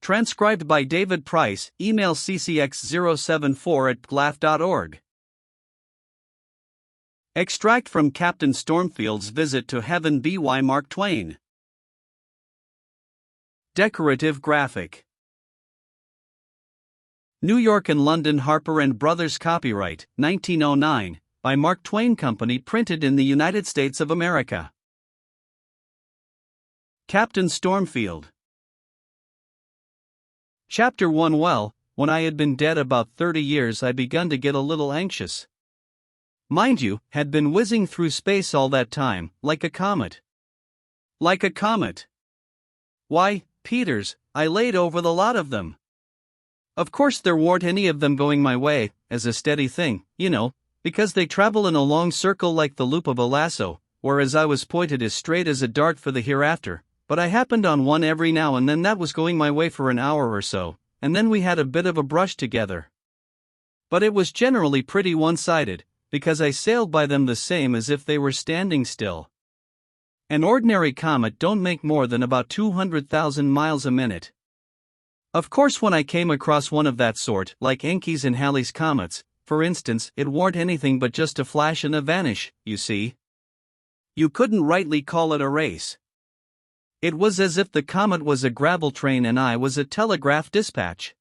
Transcribed by David Price, email ccx074@glaf.org. Extract from Captain Stormfield's Visit to Heaven by Mark Twain. Decorative graphic. New York and London Harper & Brothers, copyright, 1909, by Mark Twain Company, printed in the United States of America. Captain Stormfield. Chapter 1. Well, when I had been dead about 30 years, I begun to get a little anxious. Mind you, had been whizzing through space all that time, like a comet. Like a comet. Why, Peters, I laid over the lot of them. Of course there weren't any of them going my way, as a steady thing, you know, because they travel in a long circle like the loop of a lasso, whereas I was pointed as straight as a dart for the hereafter, but I happened on one every now and then that was going my way for an hour or so, and then we had a bit of a brush together. But it was generally pretty one-sided, because I sailed by them the same as if they were standing still. An ordinary comet don't make more than about 200,000 miles a minute. Of course, when I came across one of that sort, like Encke's and Halley's comets, for instance, it weren't anything but just a flash and a vanish, you see. You couldn't rightly call it a race. It was as if the comet was a gravel train and I was a telegraph dispatch.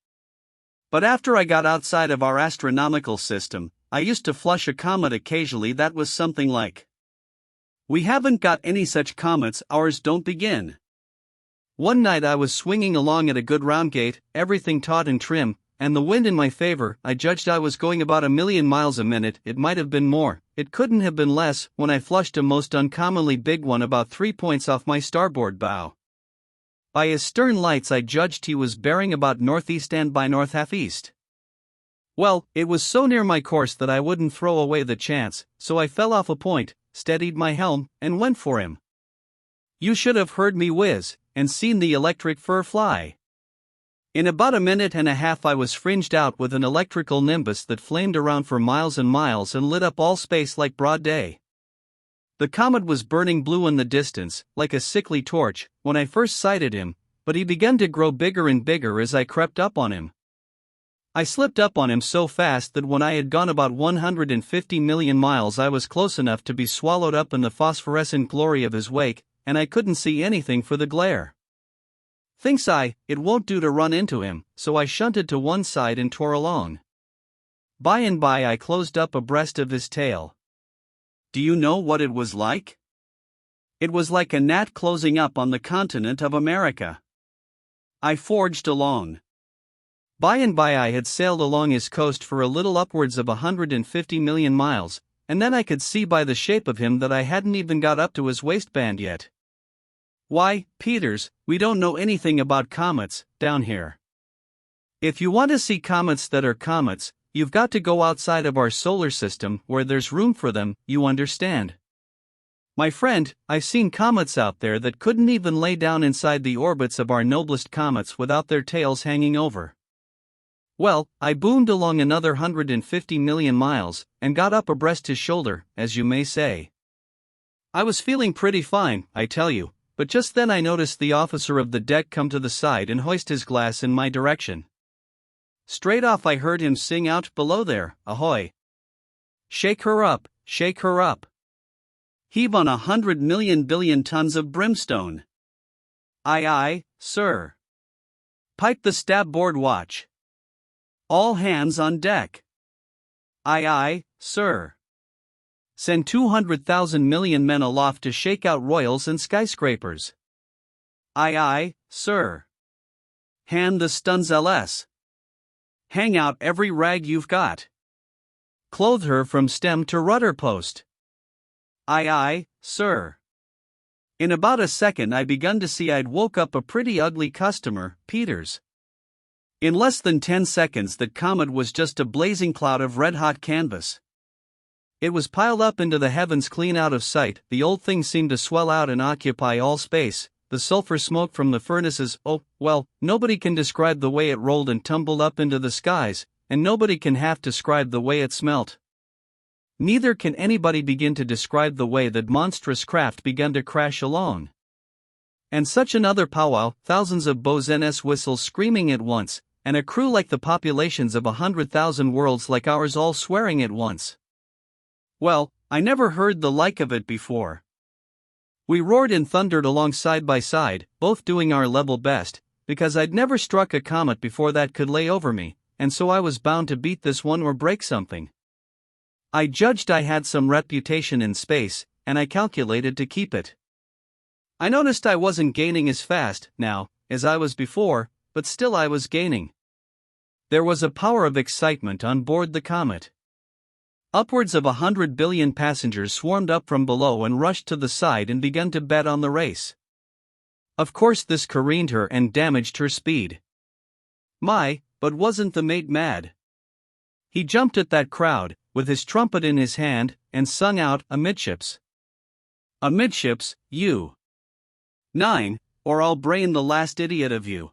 But after I got outside of our astronomical system, I used to flush a comet occasionally that was something like, "We haven't got any such comets, ours don't begin." One night I was swinging along at a good round gait, everything taut and trim, and the wind in my favor. I judged I was going about 1,000,000 miles a minute. It might have been more, it couldn't have been less, when I flushed a most uncommonly big one about 3 points off my starboard bow. By his stern lights I judged he was bearing about northeast and by north half east. Well, it was so near my course that I wouldn't throw away the chance, so I fell off a point, steadied my helm, and went for him. You should have heard me whiz, and seen the electric fur fly. In about a minute and a half I was fringed out with an electrical nimbus that flamed around for miles and miles and lit up all space like broad day. The comet was burning blue in the distance, like a sickly torch, when I first sighted him, but he began to grow bigger and bigger as I crept up on him. I slipped up on him so fast that when I had gone about 150 million miles I was close enough to be swallowed up in the phosphorescent glory of his wake, and I couldn't see anything for the glare. Thinks I, it won't do to run into him, so I shunted to one side and tore along. By and by I closed up abreast of his tail. Do you know what it was like? It was like a gnat closing up on the continent of America. I forged along. By and by I had sailed along his coast for a little upwards of 150 million miles, and then I could see by the shape of him that I hadn't even got up to his waistband yet. Why, Peters, we don't know anything about comets, down here. If you want to see comets that are comets, you've got to go outside of our solar system where there's room for them, you understand. My friend, I've seen comets out there that couldn't even lay down inside the orbits of our noblest comets without their tails hanging over. Well, I boomed along another 150 million miles, and got up abreast his shoulder, as you may say. I was feeling pretty fine, I tell you, but just then I noticed the officer of the deck come to the side and hoist his glass in my direction. Straight off I heard him sing out, "Below there, ahoy! Shake her up, shake her up! Heave on 100 million billion tons of brimstone! Aye aye, sir! Pipe the stab-board watch! All hands on deck! Aye aye, sir! Send 200,000 million men aloft to shake out royals and skyscrapers! Aye aye, sir! Hand the stuns ls! Hang out every rag you've got! Clothe her from stem to rudder post! Aye aye, sir! In about a second I begun to see I'd woke up a pretty ugly customer, Peters. In less than 10 seconds that comet was just a blazing cloud of red-hot canvas. It was piled up into the heavens clean out of sight. The old thing seemed to swell out and occupy all space. The sulfur smoke from the furnaces, oh, well, nobody can describe the way it rolled and tumbled up into the skies, and nobody can half describe the way it smelt. Neither can anybody begin to describe the way that monstrous craft began to crash along. And such another powwow, thousands of bozns whistles screaming at once, and a crew like the populations of 100,000 worlds like ours all swearing at once. Well, I never heard the like of it before. We roared and thundered along side by side, both doing our level best, because I'd never struck a comet before that could lay over me, and so I was bound to beat this one or break something. I judged I had some reputation in space, and I calculated to keep it. I noticed I wasn't gaining as fast, now, as I was before, but still I was gaining. There was a power of excitement on board the comet. Upwards of 100 billion passengers swarmed up from below and rushed to the side and began to bet on the race. Of course this careened her and damaged her speed. But wasn't the mate mad? He jumped at that crowd, with his trumpet in his hand, and sung out, "Amidships! Amidships, you! 9, or I'll brain the last idiot of you."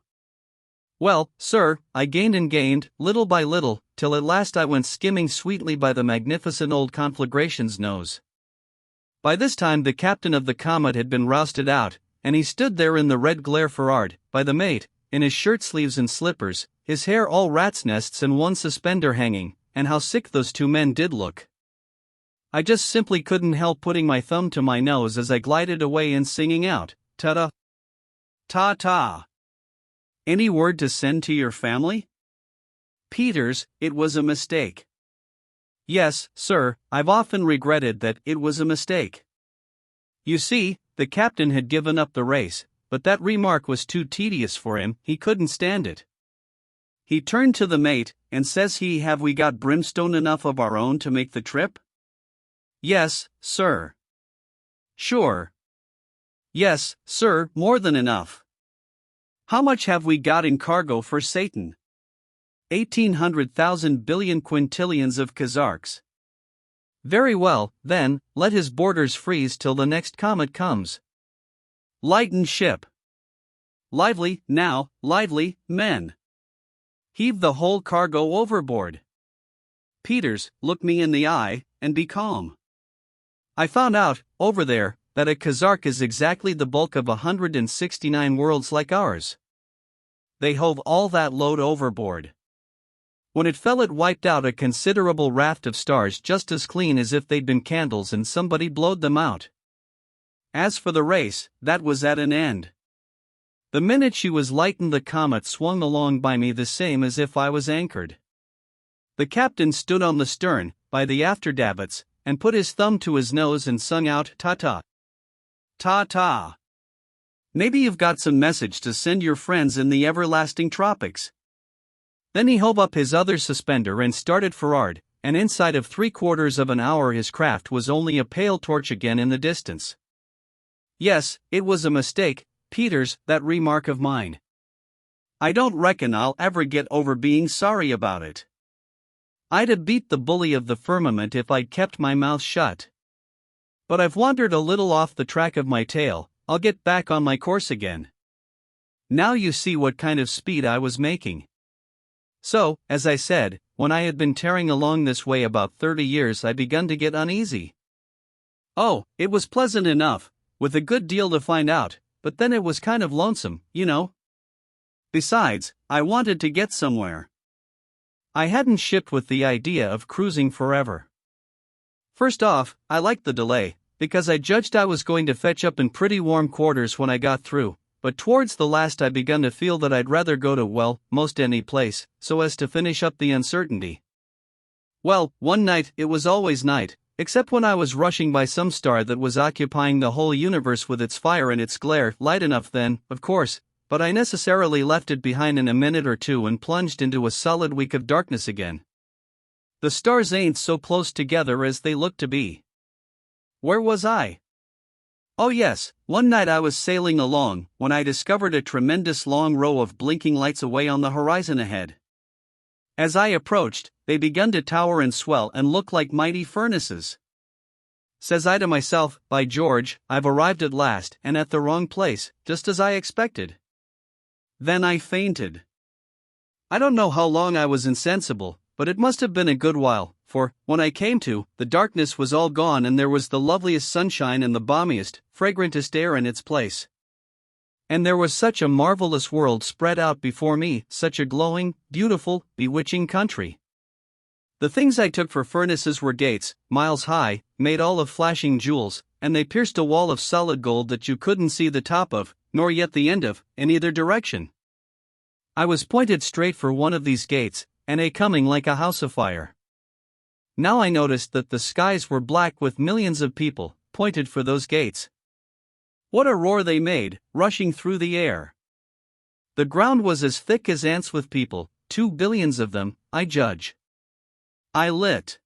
Well, sir, I gained and gained, little by little, till at last I went skimming sweetly by the magnificent old conflagration's nose. By this time the captain of the comet had been rousted out, and he stood there in the red glare for'ard, by the mate, in his shirt-sleeves and slippers, his hair all rat's nests and one suspender hanging, and how sick those two men did look. I just simply couldn't help putting my thumb to my nose as I glided away and singing out, "Ta-da! Ta-ta! Any word to send to your family?" Peters, it was a mistake. Yes, sir, I've often regretted that it was a mistake. You see, the captain had given up the race, but that remark was too tedious for him, he couldn't stand it. He turned to the mate, and says he, "Have we got brimstone enough of our own to make the trip?" "Yes, sir." "Sure?" "Yes, sir, more than enough." "How much have we got in cargo for Satan?" 1,800,000 billion quintillions of kazarks. "Very well, then, let his borders freeze till the next comet comes. Lighten ship. Lively, now, lively, men. Heave the whole cargo overboard. Peters, look me in the eye, and be calm. I found out, over there, that a kazark is exactly the bulk of 169 worlds like ours. They hove all that load overboard. When it fell, it wiped out a considerable raft of stars just as clean as if they'd been candles and somebody blowed them out. As for the race, that was at an end. The minute she was lightened, the comet swung along by me the same as if I was anchored. The captain stood on the stern, by the after davits, and put his thumb to his nose and sung out, "Ta-ta! Ta-ta! Maybe you've got some message to send your friends in the everlasting tropics." Then he hove up his other suspender and started for'ard, and inside of 3/4 of an hour his craft was only a pale torch again in the distance. Yes, it was a mistake, Peters, that remark of mine. I don't reckon I'll ever get over being sorry about it. I'd have beat the bully of the firmament if I'd kept my mouth shut. But I've wandered a little off the track of my tale, I'll get back on my course again. Now you see what kind of speed I was making. So, as I said, when I had been tearing along this way about 30 years I begun to get uneasy. Oh, it was pleasant enough, with a good deal to find out, but then it was kind of lonesome, you know. Besides, I wanted to get somewhere. I hadn't shipped with the idea of cruising forever. First off, I liked the delay, because I judged I was going to fetch up in pretty warm quarters when I got through, but towards the last I begun to feel that I'd rather go to, well, most any place, so as to finish up the uncertainty. Well, one night, it was always night, except when I was rushing by some star that was occupying the whole universe with its fire and its glare, light enough then, of course, but I necessarily left it behind in a minute or two and plunged into a solid week of darkness again. The stars ain't so close together as they look to be. Where was I? Oh yes, one night I was sailing along, when I discovered a tremendous long row of blinking lights away on the horizon ahead. As I approached, they begun to tower and swell and look like mighty furnaces. Says I to myself, by George, I've arrived at last, and at the wrong place, just as I expected. Then I fainted. I don't know how long I was insensible, but it must have been a good while, for, when I came to, the darkness was all gone and there was the loveliest sunshine and the balmiest, fragrantest air in its place. And there was such a marvelous world spread out before me, such a glowing, beautiful, bewitching country. The things I took for furnaces were gates, miles high, made all of flashing jewels, and they pierced a wall of solid gold that you couldn't see the top of, nor yet the end of, in either direction. I was pointed straight for one of these gates, and a coming like a house of fire. Now I noticed that the skies were black with millions of people, pointed for those gates. What a roar they made, rushing through the air. The ground was as thick as ants with people, 2 billions of them, I judge. I lit.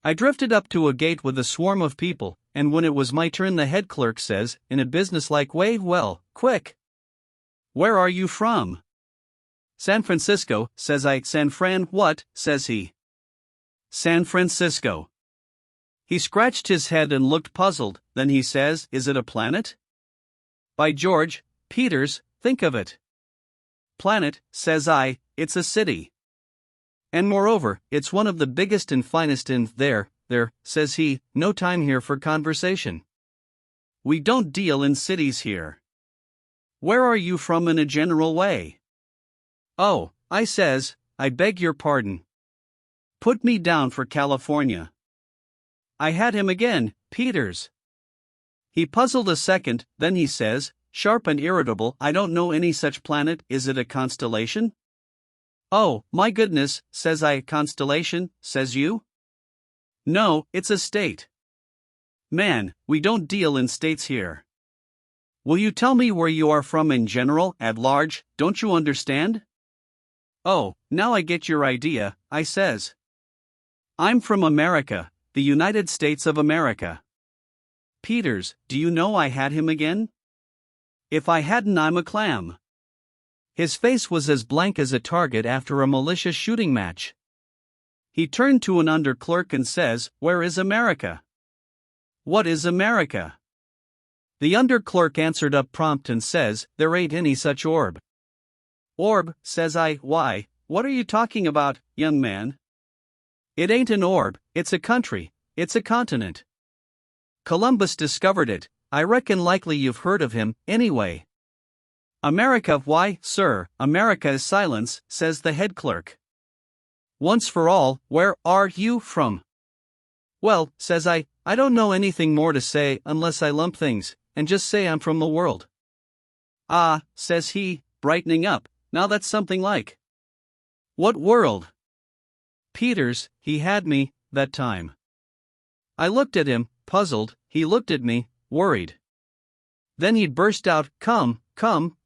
I drifted up to a gate with a swarm of people, and when it was my turn the head clerk says, in a businesslike way, "Well, quick. Where are you from?" "San Francisco," says I. "San Fran what?" says he. "San Francisco." He scratched his head and looked puzzled, then he says, "Is it a planet?" "By George, Peters, think of it." "Planet," says I, "it's a city. And moreover, it's one of the biggest and finest in there, says he, "no time here for conversation. We don't deal in cities here. Where are you from in a general way?" "Oh," I says, "I beg your pardon. Put me down for California." I had him again, Peters. He puzzled a second, then he says, sharp and irritable, "I don't know any such planet. Is it a constellation?" "Oh, my goodness," says I. "Constellation, says you?" "No, it's a state. Man, we don't deal in states here. Will you tell me where you are from in general, at large, don't you understand?" "Oh, now I get your idea," I says. "I'm from America, the United States of America." Peters, do you know I had him again? If I hadn't, I'm a clam. His face was as blank as a target after a malicious shooting match. He turned to an under clerk and says, "Where is America?" "What is America?" The under clerk answered up prompt and says, "There ain't any such orb." "Orb," says I. "Why, what are you talking about, young man?" "It ain't an orb, it's a country, it's a continent. Columbus discovered it. I reckon likely you've heard of him, anyway." "America, why, sir, America is silence," says the head clerk. "Once for all, where are you from?" "Well," says I don't know anything more to say unless I lump things, and just say I'm from the world." "Ah," says he, brightening up, "now that's something like." "What world?" Peters, he had me, that time. I looked at him, puzzled, he looked at me, worried. Then he'd burst out, Come,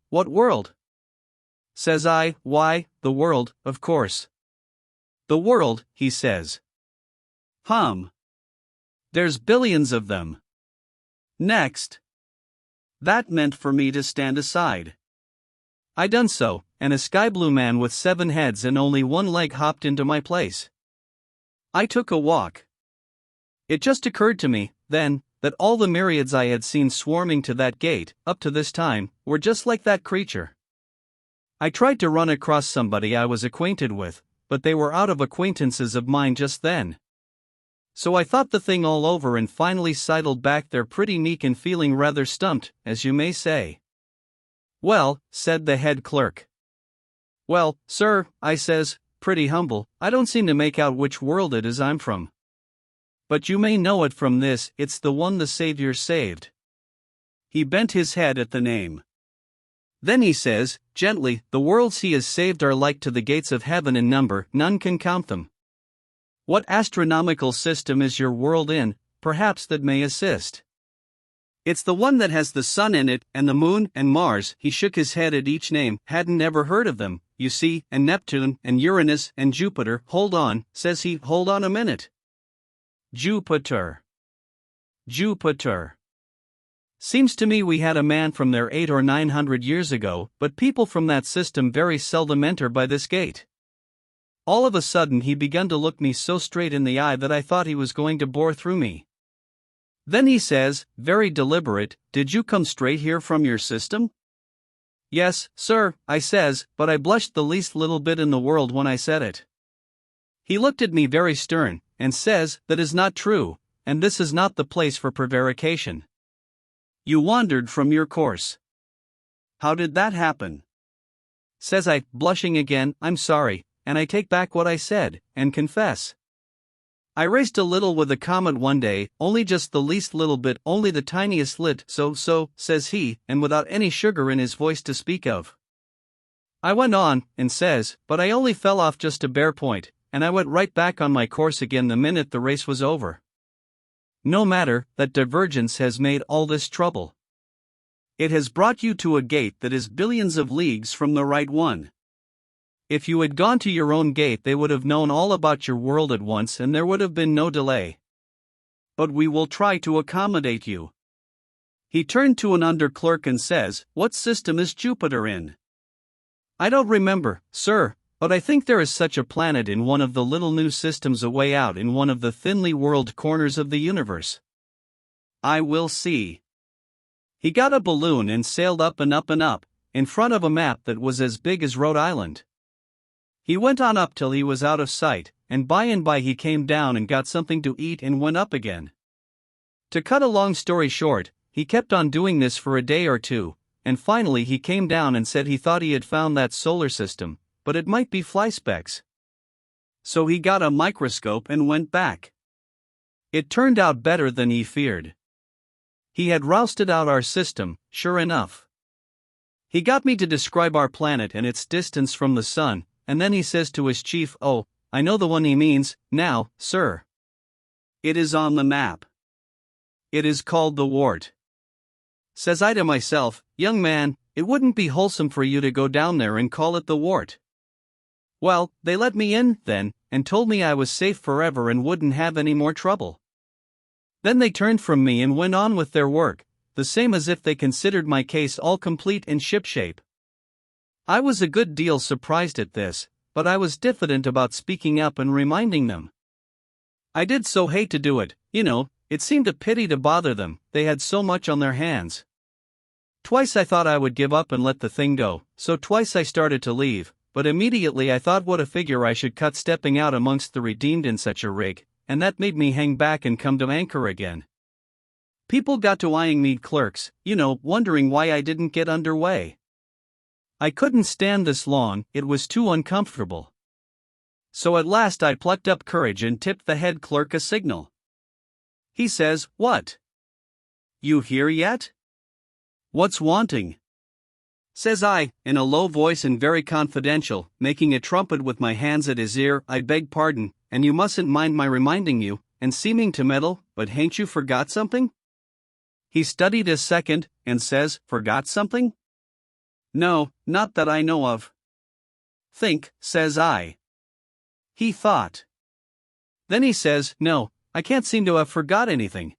what world?" Says I, "Why, the world, of course." "The world," he says. There's billions of them." Next. That meant for me to stand aside. I done so, and a sky blue man with 7 heads and only 1 leg hopped into my place. I took a walk. It just occurred to me, then, that all the myriads I had seen swarming to that gate, up to this time, were just like that creature. I tried to run across somebody I was acquainted with, but they were out of acquaintances of mine just then. So I thought the thing all over and finally sidled back there pretty meek and feeling rather stumped, as you may say. "Well," said the head clerk. "Well, sir," I says, pretty humble, "I don't seem to make out which world it is I'm from. But you may know it from this, it's the one the Savior saved." He bent his head at the name. Then he says, gently, "The worlds he has saved are like to the gates of heaven in number, none can count them. What astronomical system is your world in, perhaps that may assist?" "It's the one that has the sun in it, and the moon, and Mars." He shook his head at each name, hadn't ever heard of them, you see, "and Neptune, and Uranus, and Jupiter." "Hold on," says he, "hold on a minute. Jupiter. Seems to me we had a man from there 800 or 900 years ago, but people from that system very seldom enter by this gate." All of a sudden he begun to look me so straight in the eye that I thought he was going to bore through me. Then he says, very deliberate, "Did you come straight here from your system?" "Yes, sir," I says, but I blushed the least little bit in the world when I said it. He looked at me very stern, and says, "That is not true, and this is not the place for prevarication. You wandered from your course. How did that happen? Says I, blushing again, I'm sorry, and I take back what I said, and confess. I raced a little with a comet one day, only just the least little bit, only the tiniest lit, so, says he, and without any sugar in his voice to speak of. I went on, and says, but I only fell off just a bare point, and I went right back on my course again the minute the race was over. No matter, that divergence has made all this trouble. It has brought you to a gate that is billions of leagues from the right one. If you had gone to your own gate, they would have known all about your world at once and there would have been no delay. But we will try to accommodate you. He turned to an under clerk and says, what system is Jupiter in? I don't remember, sir, but I think there is such a planet in one of the little new systems away out in one of the thinly whirled corners of the universe. I will see. He got a balloon and sailed up and up and up, in front of a map that was as big as Rhode Island. He went on up till he was out of sight, and by he came down and got something to eat and went up again. To cut a long story short, he kept on doing this for a day or two, and finally he came down and said he thought he had found that solar system, but it might be fly specks. So he got a microscope and went back. It turned out better than he feared. He had rousted out our system, sure enough. He got me to describe our planet and its distance from the sun, and then he says to his chief, oh, I know the one he means, now, sir. It is on the map. It is called the wart. Says I to myself, young man, it wouldn't be wholesome for you to go down there and call it the wart. Well, they let me in, then, and told me I was safe forever and wouldn't have any more trouble. Then they turned from me and went on with their work, the same as if they considered my case all complete and shipshape. I was a good deal surprised at this, but I was diffident about speaking up and reminding them. I did so hate to do it, it seemed a pity to bother them, they had so much on their hands. Twice I thought I would give up and let the thing go, so twice I started to leave, but immediately I thought what a figure I should cut stepping out amongst the redeemed in such a rig, and that made me hang back and come to anchor again. People got to eyeing me clerks, wondering why I didn't get underway. I couldn't stand this long, it was too uncomfortable. So at last I plucked up courage and tipped the head clerk a signal. He says, what? You here yet? What's wanting? Says I, in a low voice and very confidential, making a trumpet with my hands at his ear, I beg pardon, and you mustn't mind my reminding you, and seeming to meddle, but hain't you forgot something? He studied a second, and says, forgot something? No, not that I know of. Think, says I. He thought. Then he says, no, I can't seem to have forgot anything.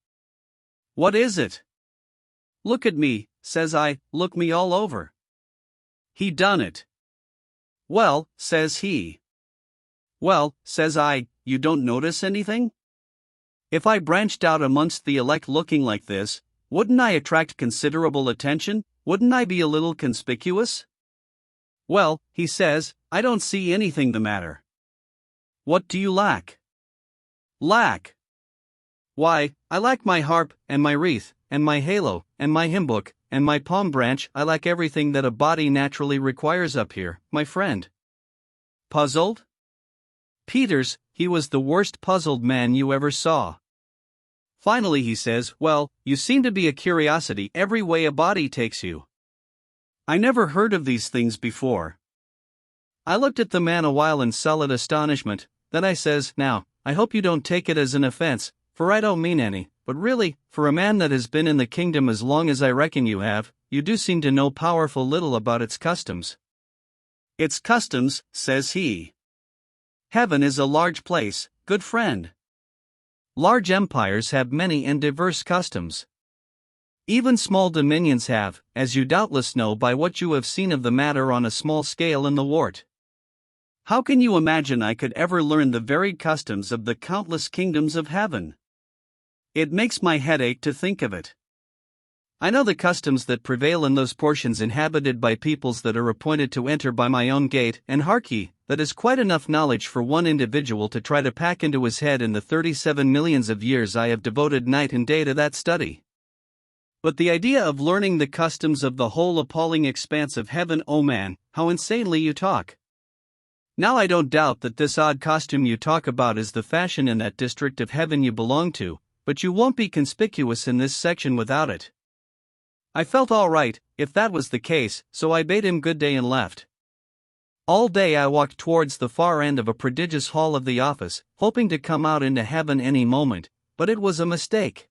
What is it? Look at me, says I, look me all over. He done it. Well, says he. Well, says I, you don't notice anything? If I branched out amongst the elect looking like this, wouldn't I attract considerable attention? Wouldn't I be a little conspicuous? Well, he says, I don't see anything the matter. What do you lack? Lack? Why, I lack my harp, and my wreath, and my halo, and my hymn book, and my palm branch. I lack everything that a body naturally requires up here, my friend. Puzzled? Peters, he was the worst puzzled man you ever saw. Finally he says, well, you seem to be a curiosity every way a body takes you. I never heard of these things before. I looked at the man a while in solid astonishment, then I says, now, I hope you don't take it as an offense, for I don't mean any, but really, for a man that has been in the kingdom as long as I reckon you have, you do seem to know powerful little about its customs. Its customs, says he. Heaven is a large place, good friend. Large empires have many and diverse customs. Even small dominions have, as you doubtless know by what you have seen of the matter on a small scale in the wart. How can you imagine I could ever learn the varied customs of the countless kingdoms of heaven? It makes my head ache to think of it. I know the customs that prevail in those portions inhabited by peoples that are appointed to enter by my own gate, and hark ye, that is quite enough knowledge for one individual to try to pack into his head in the 37 millions of years I have devoted night and day to that study. But the idea of learning the customs of the whole appalling expanse of heaven, oh man, how insanely you talk. Now I don't doubt that this odd costume you talk about is the fashion in that district of heaven you belong to, but you won't be conspicuous in this section without it. I felt all right, if that was the case, so I bade him good day and left. All day I walked towards the far end of a prodigious hall of the office, hoping to come out into heaven any moment, but it was a mistake.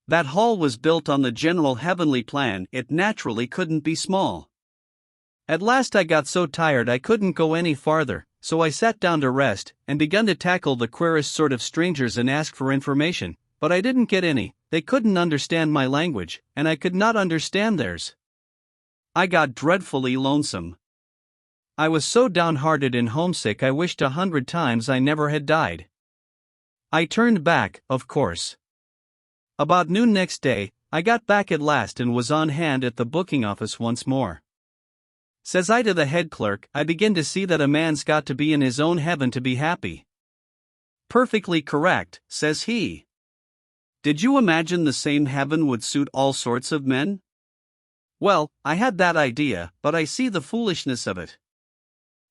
That hall was built on the general heavenly plan, it naturally couldn't be small. At last I got so tired I couldn't go any farther, so I sat down to rest, and begun to tackle the queerest sort of strangers and ask for information, but I didn't get any. They couldn't understand my language, and I could not understand theirs. I got dreadfully lonesome. I was so downhearted and homesick I wished 100 times I never had died. I turned back, of course. About noon next day, I got back at last and was on hand at the booking office once more. Says I to the head clerk, I begin to see that a man's got to be in his own heaven to be happy. Perfectly correct, says he. Did you imagine the same heaven would suit all sorts of men? Well, I had that idea, but I see the foolishness of it.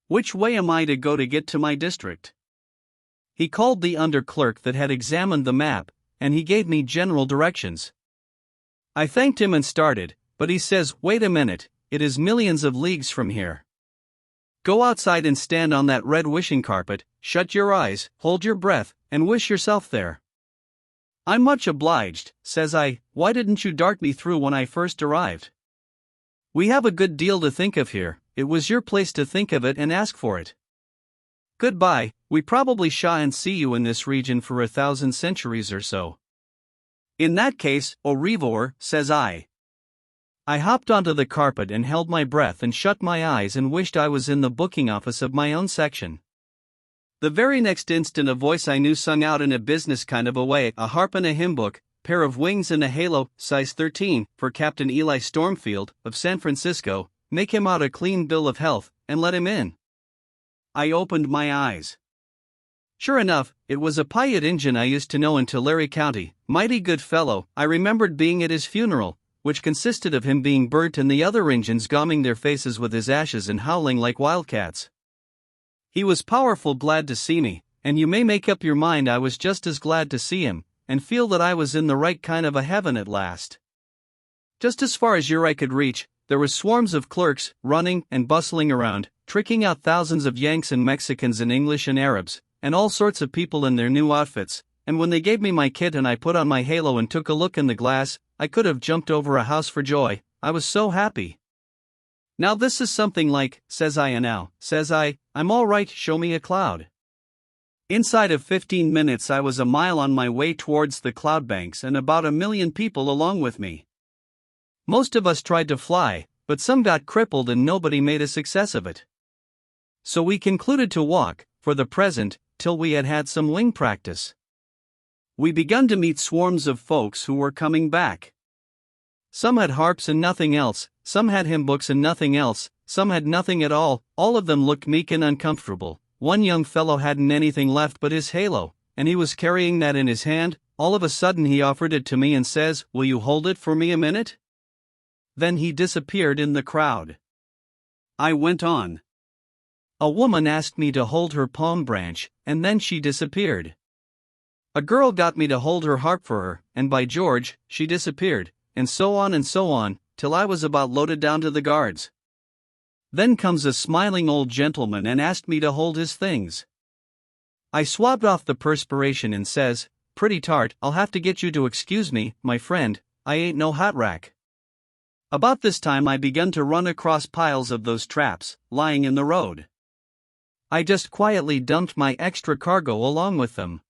Which way am I to go to get to my district? He called the under clerk that had examined the map, and he gave me general directions. I thanked him and started, but he says, wait a minute, it is millions of leagues from here. Go outside and stand on that red wishing carpet, shut your eyes, hold your breath, and wish yourself there. I'm much obliged, says I. Why didn't you dart me through when I first arrived? We have a good deal to think of here, it was your place to think of it and ask for it. Goodbye, we probably shan't see you in this region for 1,000 centuries or so. In that case, au revoir, says I. I hopped onto the carpet and held my breath and shut my eyes and wished I was in the booking office of my own section. The very next instant a voice I knew sung out in a business kind of a way, a harp and a hymn book, pair of wings and a halo, size 13, for Captain Eli Stormfield, of San Francisco, make him out a clean bill of health, and let him in. I opened my eyes. Sure enough, it was a Piute Injun I used to know in Tulare County, mighty good fellow. I remembered being at his funeral, which consisted of him being burnt and the other Injuns gaumming their faces with his ashes and howling like wildcats. He was powerful glad to see me, and you may make up your mind I was just as glad to see him, and feel that I was in the right kind of a heaven at last. Just as far as your eye could reach, there were swarms of clerks, running and bustling around, tricking out thousands of Yanks and Mexicans and English and Arabs, and all sorts of people in their new outfits, and when they gave me my kit and I put on my halo and took a look in the glass, I could have jumped over a house for joy, I was so happy. Now this is something like, says I, and now, says I, I'm all right, show me a cloud. Inside of 15 minutes I was a mile on my way towards the cloud banks and about 1 million people along with me. Most of us tried to fly, but some got crippled and nobody made a success of it. So we concluded to walk, for the present, till we had had some wing practice. We begun to meet swarms of folks who were coming back. Some had harps and nothing else, some had hymn books and nothing else, some had nothing at all of them looked meek and uncomfortable. One young fellow hadn't anything left but his halo, and he was carrying that in his hand. All of a sudden he offered it to me and says, will you hold it for me a minute? Then he disappeared in the crowd. I went on. A woman asked me to hold her palm branch, and then she disappeared. A girl got me to hold her harp for her, and by George, she disappeared, and so on, till I was about loaded down to the guards. Then comes a smiling old gentleman and asked me to hold his things. I swabbed off the perspiration and says, pretty tart, I'll have to get you to excuse me, my friend, I ain't no hat rack. About this time I begun to run across piles of those traps, lying in the road. I just quietly dumped my extra cargo along with them.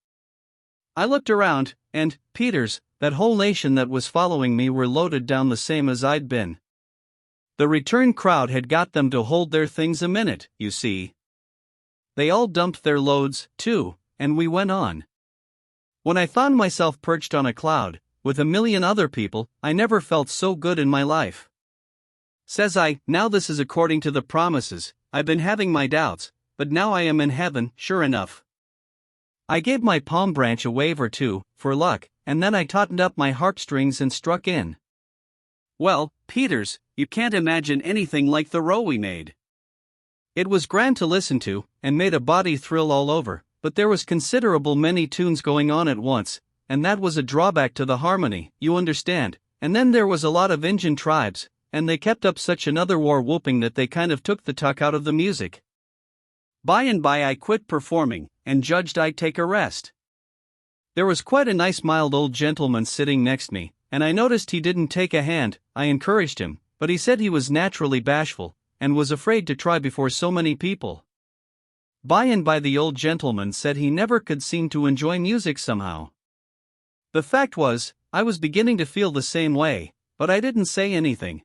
I looked around, and, Peters, that whole nation that was following me were loaded down the same as I'd been. The return crowd had got them to hold their things a minute, you see. They all dumped their loads, too, and we went on. When I found myself perched on a cloud, with 1 million other people, I never felt so good in my life. Says I, now this is according to the promises. I've been having my doubts, but now I am in heaven, sure enough. I gave my palm branch a wave or two, for luck, and then I tautened up my harp strings and struck in. Well, Peters, you can't imagine anything like the row we made. It was grand to listen to, and made a body thrill all over, but there was considerable many tunes going on at once, and that was a drawback to the harmony, you understand, and then there was a lot of Injun tribes, and they kept up such another war whooping that they kind of took the tuck out of the music. By and by I quit performing, and judged I'd take a rest. There was quite a nice mild old gentleman sitting next me, and I noticed he didn't take a hand. I encouraged him, but he said he was naturally bashful, and was afraid to try before so many people. By and by the old gentleman said he never could seem to enjoy music somehow. The fact was, I was beginning to feel the same way, but I didn't say anything.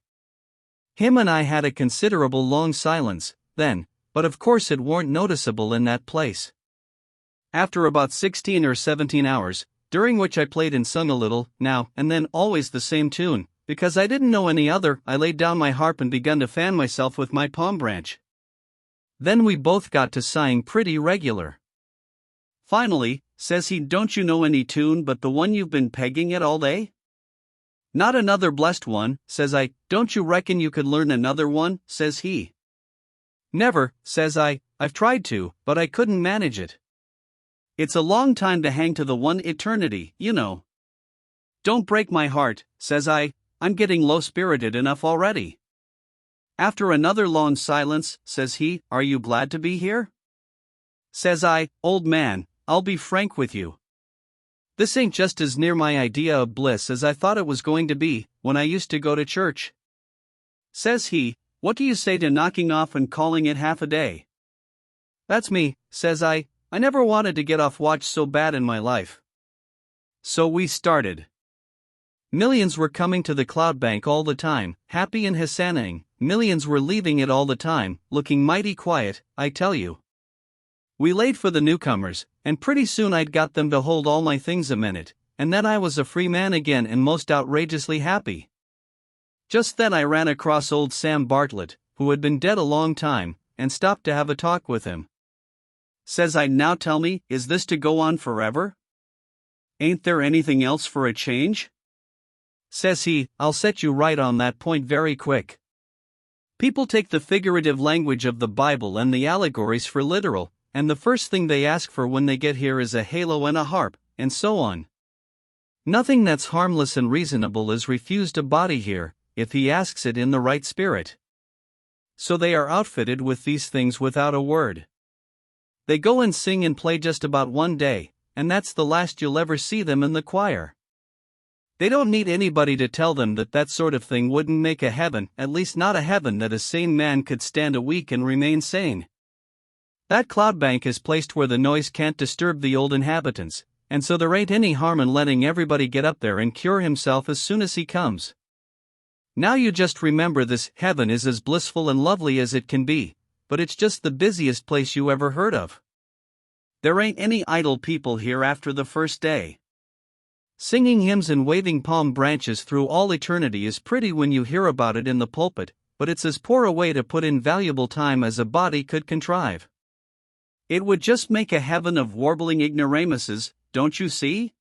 Him and I had a considerable long silence, then, but of course it weren't noticeable in that place. After about 16 or 17 hours, during which I played and sung a little, now and then always the same tune, because I didn't know any other, I laid down my harp and begun to fan myself with my palm branch. Then we both got to sighing pretty regular. Finally, says he, don't you know any tune but the one you've been pegging at all day? Not another blessed one, says I. Don't you reckon you could learn another one, says he. Never, says I. I've tried to, but I couldn't manage it. It's a long time to hang to the one eternity, you know. Don't break my heart, says I. I'm getting low-spirited enough already. After another long silence, says he, are you glad to be here? Says I, old man, I'll be frank with you. This ain't just as near my idea of bliss as I thought it was going to be, when I used to go to church. Says he, what do you say to knocking off and calling it half a day? That's me, says I never wanted to get off watch so bad in my life. So we started. Millions were coming to the cloud bank all the time, happy and hosannaing. Millions were leaving it all the time, looking mighty quiet, I tell you. We laid for the newcomers, and pretty soon I'd got them to hold all my things a minute, and then I was a free man again and most outrageously happy. Just then I ran across old Sam Bartlett, who had been dead a long time, and stopped to have a talk with him. Says I, now tell me, is this to go on forever? Ain't there anything else for a change? Says he, I'll set you right on that point very quick. People take the figurative language of the Bible and the allegories for literal, and the first thing they ask for when they get here is a halo and a harp, and so on. Nothing that's harmless and reasonable is refused a body here, if he asks it in the right spirit. So they are outfitted with these things without a word. They go and sing and play just about one day, and that's the last you'll ever see them in the choir. They don't need anybody to tell them that that sort of thing wouldn't make a heaven, at least not a heaven that a sane man could stand a week and remain sane. That cloud bank is placed where the noise can't disturb the old inhabitants, and so there ain't any harm in letting everybody get up there and cure himself as soon as he comes. Now you just remember this heaven is as blissful and lovely as it can be, but it's just the busiest place you ever heard of. There ain't any idle people here after the first day. Singing hymns and waving palm branches through all eternity is pretty when you hear about it in the pulpit, but it's as poor a way to put in valuable time as a body could contrive. It would just make a heaven of warbling ignoramuses, don't you see?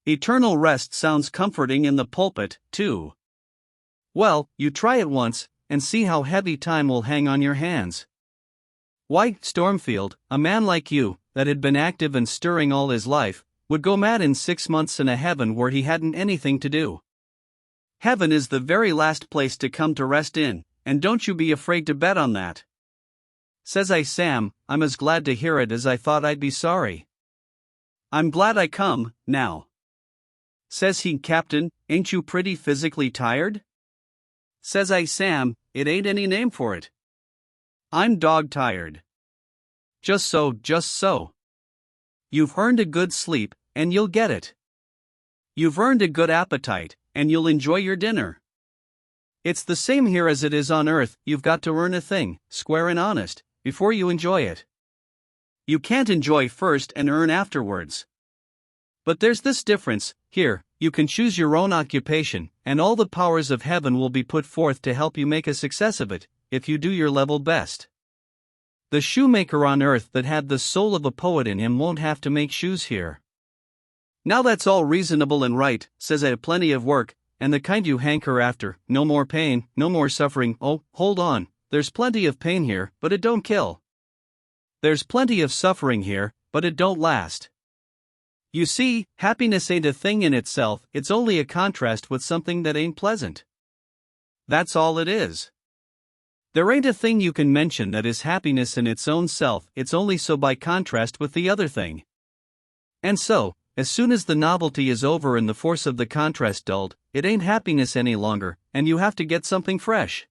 Eternal rest sounds comforting in the pulpit, too. Well, you try it once, and see how heavy time will hang on your hands. Why, Stormfield, a man like you, that had been active and stirring all his life, would go mad in 6 months in a heaven where he hadn't anything to do. Heaven is the very last place to come to rest in, and don't you be afraid to bet on that. Says I, Sam, I'm as glad to hear it as I thought I'd be sorry. I'm glad I come, now. Says he, Captain, ain't you pretty physically tired? Says I, Sam, it ain't any name for it. I'm dog tired. Just so, just so. You've earned a good sleep, and you'll get it. You've earned a good appetite, and you'll enjoy your dinner. It's the same here as it is on earth, you've got to earn a thing, square and honest, before you enjoy it. You can't enjoy first and earn afterwards. But there's this difference, here, you can choose your own occupation, and all the powers of heaven will be put forth to help you make a success of it, if you do your level best. The shoemaker on earth that had the soul of a poet in him won't have to make shoes here. Now that's all reasonable and right, says I, plenty of work, and the kind you hanker after. No more pain, no more suffering. Oh, hold on, there's plenty of pain here, but it don't kill. There's plenty of suffering here, but it don't last. You see, happiness ain't a thing in itself, it's only a contrast with something that ain't pleasant. That's all it is. There ain't a thing you can mention that is happiness in its own self, it's only so by contrast with the other thing. And so, as soon as the novelty is over and the force of the contrast dulled, it ain't happiness any longer, and you have to get something fresh.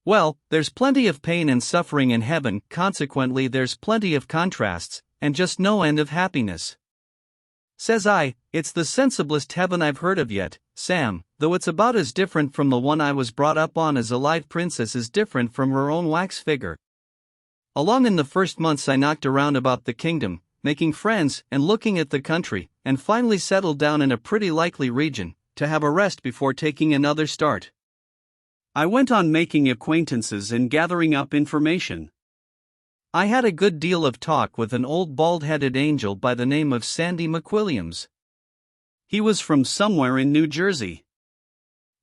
Well, there's plenty of pain and suffering in heaven, consequently there's plenty of contrasts, and just no end of happiness. Says I, it's the sensiblest heaven I've heard of yet, Sam, though it's about as different from the one I was brought up on as a live princess is different from her own wax figure. Along in the first months I knocked around about the kingdom, making friends and looking at the country, and finally settled down in a pretty likely region, to have a rest before taking another start. I went on making acquaintances and gathering up information. I had a good deal of talk with an old bald-headed angel by the name of Sandy McWilliams. He was from somewhere in New Jersey.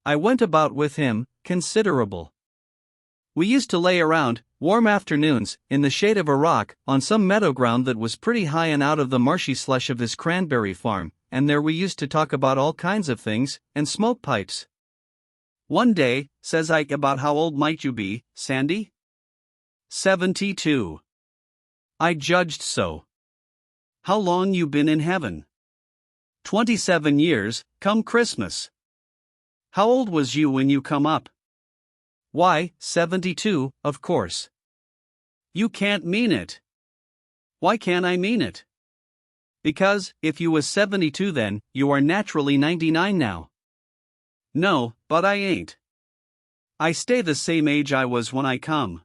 I went about with him, considerable. We used to lay around, warm afternoons, in the shade of a rock, on some meadow ground that was pretty high and out of the marshy slush of his cranberry farm, and there we used to talk about all kinds of things, and smoke pipes. One day, says I, about how old might you be, Sandy? 72. I judged so. How long you been in heaven? 27 years, come Christmas. How old was you when you come up? Why, 72, of course. You can't mean it. Why can't I mean it? Because, if you was 72 then, you are naturally 99 now. No, but I ain't. I stay the same age I was when I come.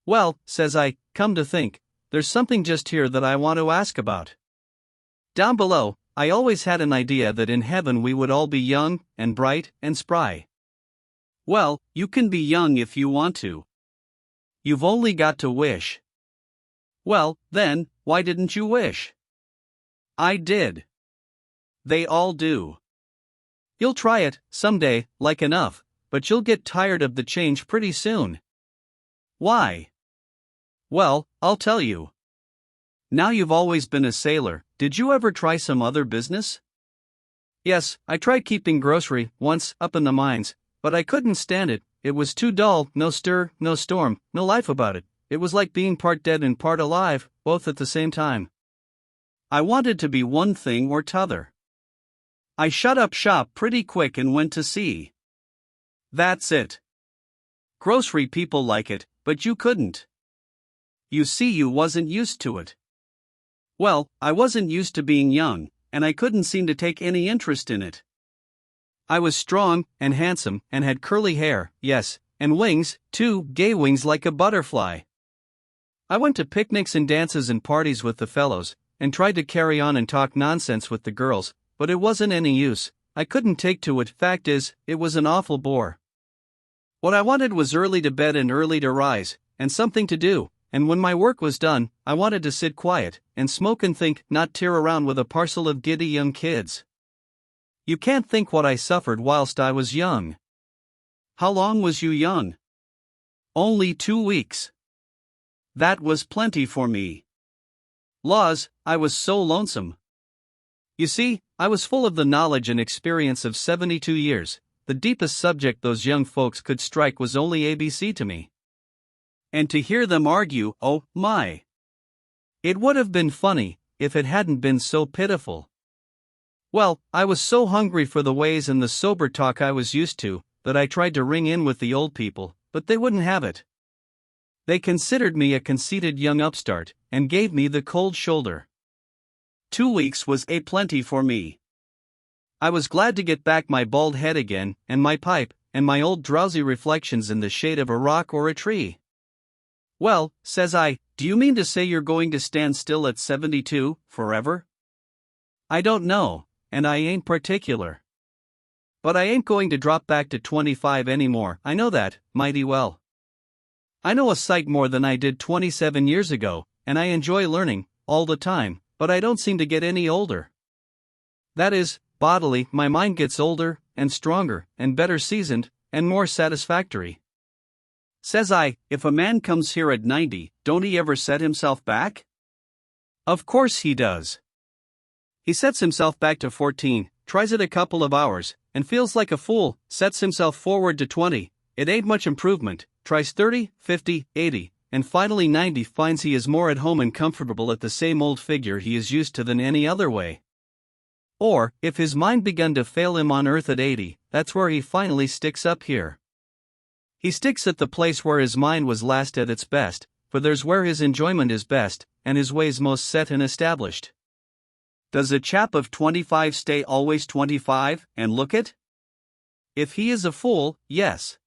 Well, says I, come to think, there's something just here that I want to ask about. Down below, I always had an idea that in heaven we would all be young, and bright, and spry. Well, you can be young if you want to. You've only got to wish. Well, then, why didn't you wish? I did. They all do. You'll try it, someday, like enough, but you'll get tired of the change pretty soon. Why? Well, I'll tell you. Now you've always been a sailor, did you ever try some other business? Yes, I tried keeping grocery, once, up in the mines, but I couldn't stand it, it was too dull, no stir, no storm, no life about it, it was like being part dead and part alive, both at the same time. I wanted to be one thing or t'other. I shut up shop pretty quick and went to sea. That's it. Grocery people like it, but you couldn't. You see, you wasn't used to it. Well, I wasn't used to being young, and I couldn't seem to take any interest in it. I was strong, and handsome, and had curly hair, yes, and wings, too, gay wings like a butterfly. I went to picnics and dances and parties with the fellows, and tried to carry on and talk nonsense with the girls, but it wasn't any use, I couldn't take to it, fact is, it was an awful bore. What I wanted was early to bed and early to rise, and something to do, and when my work was done, I wanted to sit quiet, and smoke and think, not tear around with a parcel of giddy young kids. You can't think what I suffered whilst I was young. How long was you young? Only 2 weeks. That was plenty for me. Laws, I was so lonesome. You see, I was full of the knowledge and experience of 72 years, the deepest subject those young folks could strike was only ABC to me. And to hear them argue, oh, my! It would have been funny, if it hadn't been so pitiful. Well, I was so hungry for the ways and the sober talk I was used to, that I tried to ring in with the old people, but they wouldn't have it. They considered me a conceited young upstart, and gave me the cold shoulder. 2 weeks was a plenty for me. I was glad to get back my bald head again, and my pipe, and my old drowsy reflections in the shade of a rock or a tree. Well, says I, do you mean to say you're going to stand still at 72, forever? I don't know, and I ain't particular. But I ain't going to drop back to 25 anymore, I know that, mighty well. I know a sight more than I did 27 years ago, and I enjoy learning, all the time, but I don't seem to get any older. That is, bodily, my mind gets older, and stronger, and better seasoned, and more satisfactory. Says I, if a man comes here at 90, don't he ever set himself back? Of course he does. He sets himself back to 14, tries it a couple of hours, and feels like a fool, sets himself forward to 20, it ain't much improvement, tries 30, 50, 80, and finally 90, finds he is more at home and comfortable at the same old figure he is used to than any other way. Or, if his mind begun to fail him on earth at 80, that's where he finally sticks up here. He sticks at the place where his mind was last at its best, for there's where his enjoyment is best, and his ways most set and established. Does a chap of 25 stay always 25, and look it? If he is a fool, yes.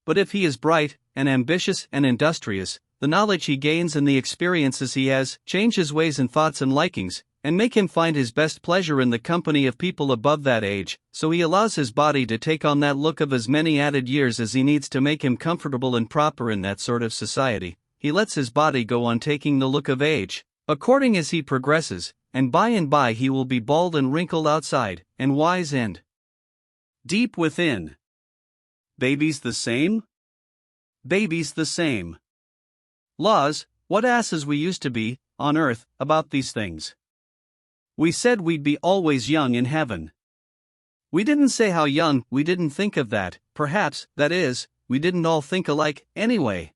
But if he is bright, and ambitious and industrious, the knowledge he gains and the experiences he has change his ways and thoughts and likings, and make him find his best pleasure in the company of people above that age, so he allows his body to take on that look of as many added years as he needs to make him comfortable and proper in that sort of society. He lets his body go on taking the look of age, according as he progresses, and by he will be bald and wrinkled outside, and wise and deep within. Babies the same? Babies the same. Laws, what asses we used to be, on earth, about these things. We said we'd be always young in heaven. We didn't say how young, we didn't think of that, perhaps, that is, we didn't all think alike, anyway.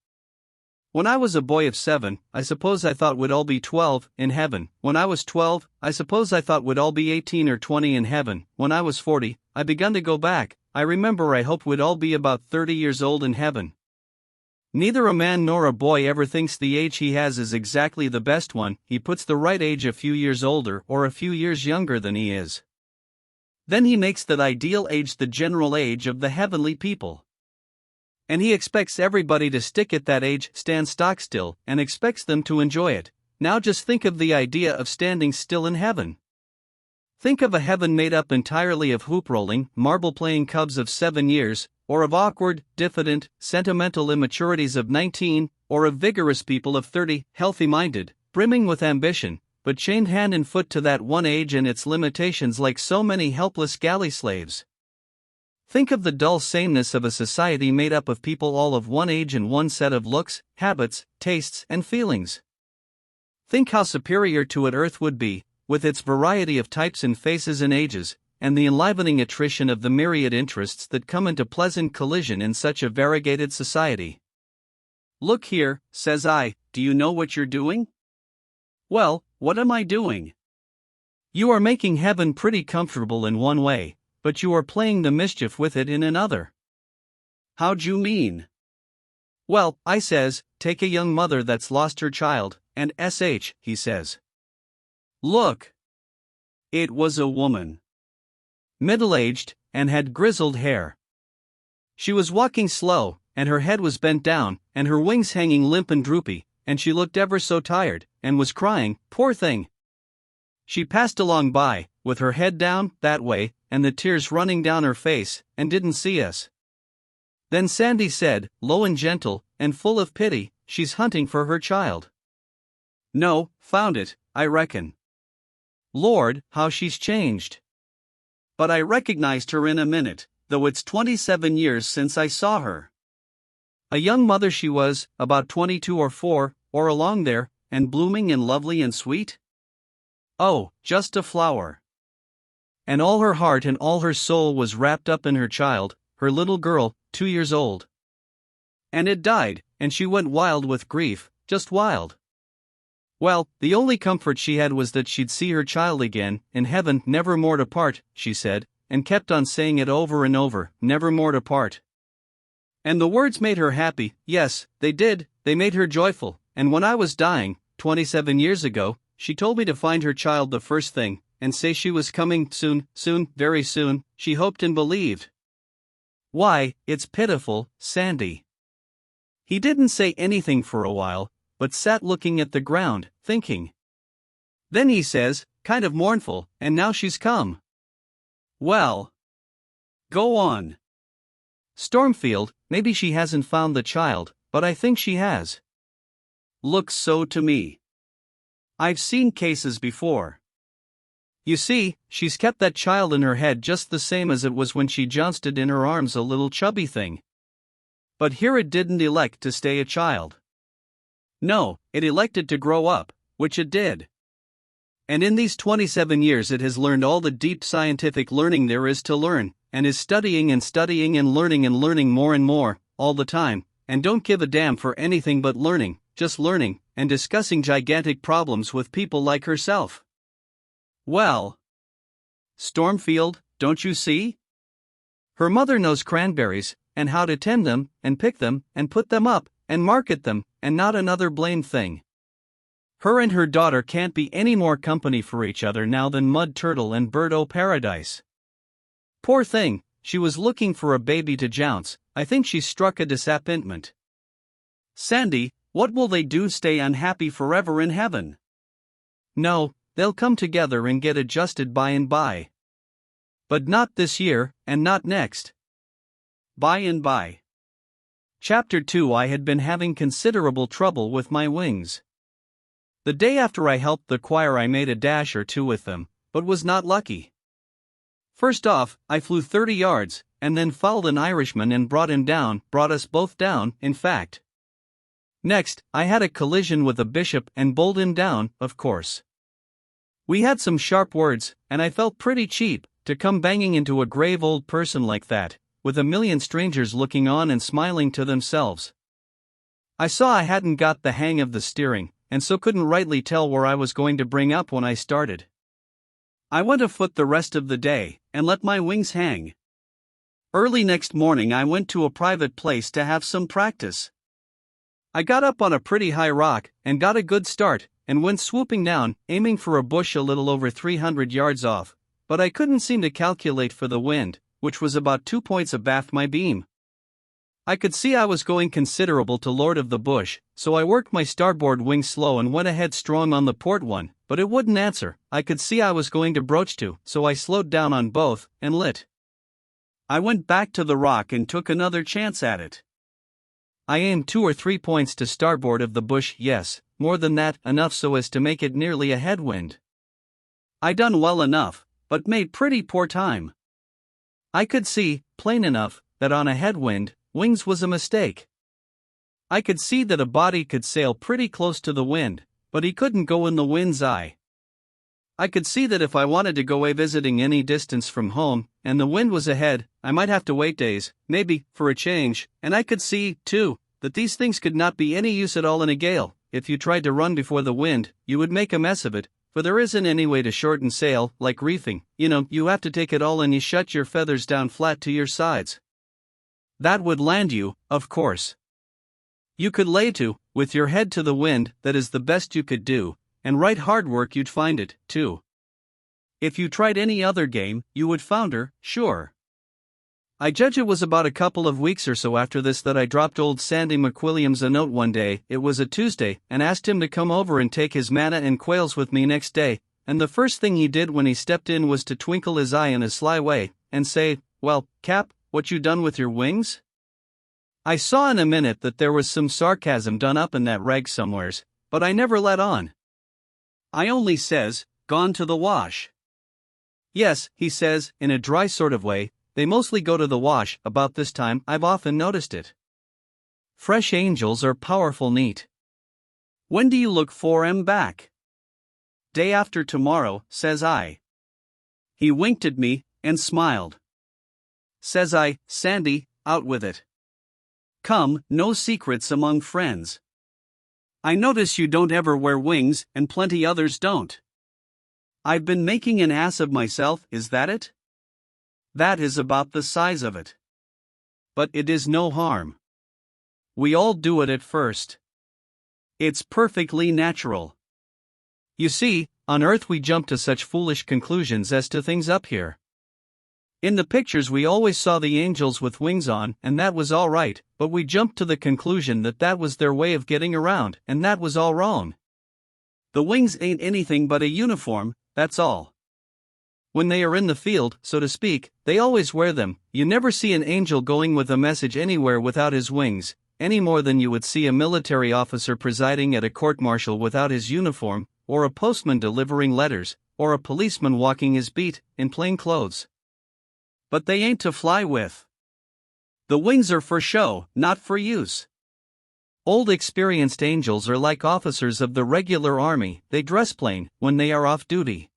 When I was a boy of 7, I suppose I thought we'd all be 12, in heaven. When I was 12, I suppose I thought we'd all be 18 or 20 in heaven. When I was 40, I begun to go back, I remember I hoped we'd all be about 30 years old in heaven. Neither a man nor a boy ever thinks the age he has is exactly the best one, he puts the right age a few years older or a few years younger than he is. Then he makes that ideal age the general age of the heavenly people. And he expects everybody to stick at that age, stand stock still, and expects them to enjoy it. Now just think of the idea of standing still in heaven. Think of a heaven made up entirely of hoop-rolling, marble-playing cubs of 7 years, or of awkward, diffident, sentimental immaturities of 19, or of vigorous people of 30, healthy-minded, brimming with ambition, but chained hand and foot to that one age and its limitations like so many helpless galley slaves. Think of the dull sameness of a society made up of people all of one age and one set of looks, habits, tastes, and feelings. Think how superior to it Earth would be, with its variety of types and faces and ages, and the enlivening attrition of the myriad interests that come into pleasant collision in such a variegated society. Look here, says I, do you know what you're doing? Well, what am I doing? You are making heaven pretty comfortable in one way, but you are playing the mischief with it in another. How'd you mean? Well, I says, take a young mother that's lost her child, and he says. Look. It was a woman. Middle-aged, and had grizzled hair. She was walking slow, and her head was bent down, and her wings hanging limp and droopy, and she looked ever so tired, and was crying, poor thing. She passed along by, with her head down, that way, and the tears running down her face, and didn't see us. Then Sandy said, low and gentle, and full of pity, she's hunting for her child. No, found it, I reckon. Lord, how she's changed. But I recognized her in a minute, though it's 27 years since I saw her. A young mother she was, about 22 or 4, or along there, and blooming and lovely and sweet. Oh, just a flower. And all her heart and all her soul was wrapped up in her child, her little girl, 2 years old. And it died, and she went wild with grief, just wild. Well, the only comfort she had was that she'd see her child again, in heaven, never more to part, she said, and kept on saying it over and over, never more to part. And the words made her happy, yes, they did, they made her joyful, and when I was dying, 27 years ago, she told me to find her child the first thing, and say she was coming soon, very soon, she hoped and believed. Why, it's pitiful, Sandy. He didn't say anything for a while, but sat looking at the ground, thinking. Then he says, kind of mournful, and now she's come. Well. Go on. Stormfield, maybe she hasn't found the child, but I think she has. Looks so to me. I've seen cases before. You see, she's kept that child in her head just the same as it was when she jounced it in her arms, a little chubby thing. But here it didn't elect to stay a child. No, it elected to grow up, which it did. And in these 27 years it has learned all the deep scientific learning there is to learn, and is studying and studying and learning more and more, all the time, and don't give a damn for anything but learning, just learning, and discussing gigantic problems with people like herself. Well, Stormfield, don't you see? Her mother knows cranberries, and how to tend them, and pick them, and put them up, and market them, and not another blamed thing. Her and her daughter can't be any more company for each other now than Mud Turtle and Bird O' Paradise. Poor thing, she was looking for a baby to jounce. I think she struck a disappointment. Sandy, what will they do, stay unhappy forever in heaven? No, they'll come together and get adjusted by and by. But not this year, and not next. By and by. Chapter 2. I had been having considerable trouble with my wings. The day after I helped the choir I made a dash or two with them, but was not lucky. First off, I flew 30 yards, and then fouled an Irishman and brought us both down, in fact. Next, I had a collision with a bishop and bowled him down, of course. We had some sharp words, and I felt pretty cheap to come banging into a grave old person like that, with a million strangers looking on and smiling to themselves. I saw I hadn't got the hang of the steering, and so couldn't rightly tell where I was going to bring up when I started. I went afoot the rest of the day, and let my wings hang. Early next morning I went to a private place to have some practice. I got up on a pretty high rock, and got a good start, and went swooping down, aiming for a bush a little over 300 yards off, but I couldn't seem to calculate for the wind, which was about 2 points abaft my beam. I could see I was going considerable to lord of the bush, so I worked my starboard wing slow and went ahead strong on the port one, but it wouldn't answer. I could see I was going to broach to, so I slowed down on both, and lit. I went back to the rock and took another chance at it. I aimed 2 or 3 points to starboard of the bush, yes, more than that, enough so as to make it nearly a headwind. I done well enough, but made pretty poor time. I could see, plain enough, that on a headwind, wings was a mistake. I could see that a body could sail pretty close to the wind, but he couldn't go in the wind's eye. I could see that if I wanted to go away visiting any distance from home, and the wind was ahead, I might have to wait days, maybe, for a change, and I could see, too, that these things could not be any use at all in a gale. If you tried to run before the wind, you would make a mess of it, for there isn't any way to shorten sail, like reefing, you have to take it all and you shut your feathers down flat to your sides. That would land you, of course. You could lay to, with your head to the wind, that is the best you could do, and right hard work you'd find it, too. If you tried any other game, you would founder, sure. I judge it was about a couple of weeks or so after this that I dropped old Sandy McWilliams a note one day, it was a Tuesday, and asked him to come over and take his manna and quails with me next day, and the first thing he did when he stepped in was to twinkle his eye in a sly way, and say, "Well, Cap, what you done with your wings?" I saw in a minute that there was some sarcasm done up in that rag somewheres, but I never let on. I only says, "Gone to the wash." "Yes," he says, in a dry sort of way, "they mostly go to the wash about this time, I've often noticed it. Fresh angels are powerful neat. When do you look for 'em back?" "Day after tomorrow," says I. He winked at me, and smiled. Says I, "Sandy, out with it. Come, no secrets among friends. I notice you don't ever wear wings, and plenty others don't. I've been making an ass of myself, is that it?" "That is about the size of it. But it is no harm. We all do it at first. It's perfectly natural. You see, on Earth we jump to such foolish conclusions as to things up here. In the pictures we always saw the angels with wings on, and that was all right, but we jumped to the conclusion that that was their way of getting around, and that was all wrong. The wings ain't anything but a uniform, that's all. When they are in the field, so to speak, they always wear them. You never see an angel going with a message anywhere without his wings, any more than you would see a military officer presiding at a court-martial without his uniform, or a postman delivering letters, or a policeman walking his beat, in plain clothes. But they ain't to fly with. The wings are for show, not for use. Old experienced angels are like officers of the regular army, they dress plain when they are off duty.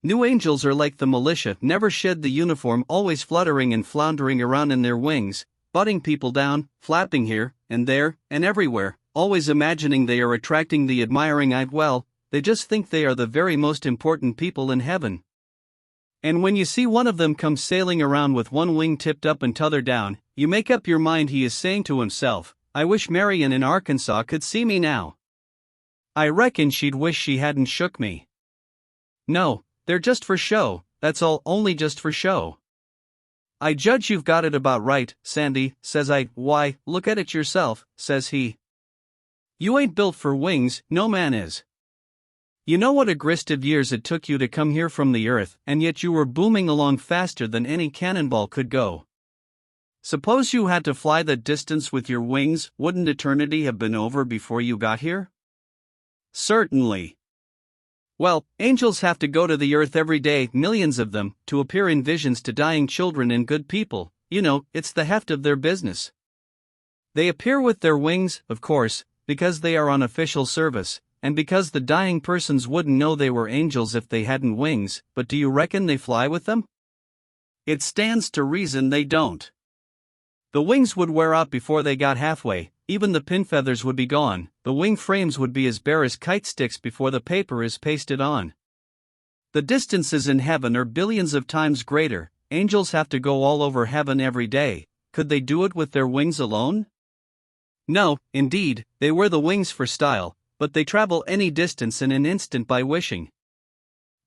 New angels are like the militia, never shed the uniform, always fluttering and floundering around in their wings, butting people down, flapping here, and there, and everywhere, always imagining they are attracting the admiring eye. Well, they just think they are the very most important people in heaven. And when you see one of them come sailing around with one wing tipped up and t'other down, you make up your mind he is saying to himself, "I wish Marion in Arkansas could see me now. I reckon she'd wish she hadn't shook me." No, they're just for show, that's all, only just for show. "I judge you've got it about right, Sandy," says I. "Why, look at it yourself," says he. "You ain't built for wings, no man is. You know what a grist of years it took you to come here from the earth, and yet you were booming along faster than any cannonball could go. Suppose you had to fly that distance with your wings, wouldn't eternity have been over before you got here?" "Certainly." "Well, angels have to go to the earth every day, millions of them, to appear in visions to dying children and good people. You know, it's the heft of their business. They appear with their wings, of course, because they are on official service, and because the dying persons wouldn't know they were angels if they hadn't wings, but do you reckon they fly with them? It stands to reason they don't. The wings would wear out before they got halfway, even the pin feathers would be gone, the wing frames would be as bare as kite sticks before the paper is pasted on. The distances in heaven are billions of times greater. Angels have to go all over heaven every day. Could they do it with their wings alone? No, indeed, they wear the wings for style, but they travel any distance in an instant by wishing.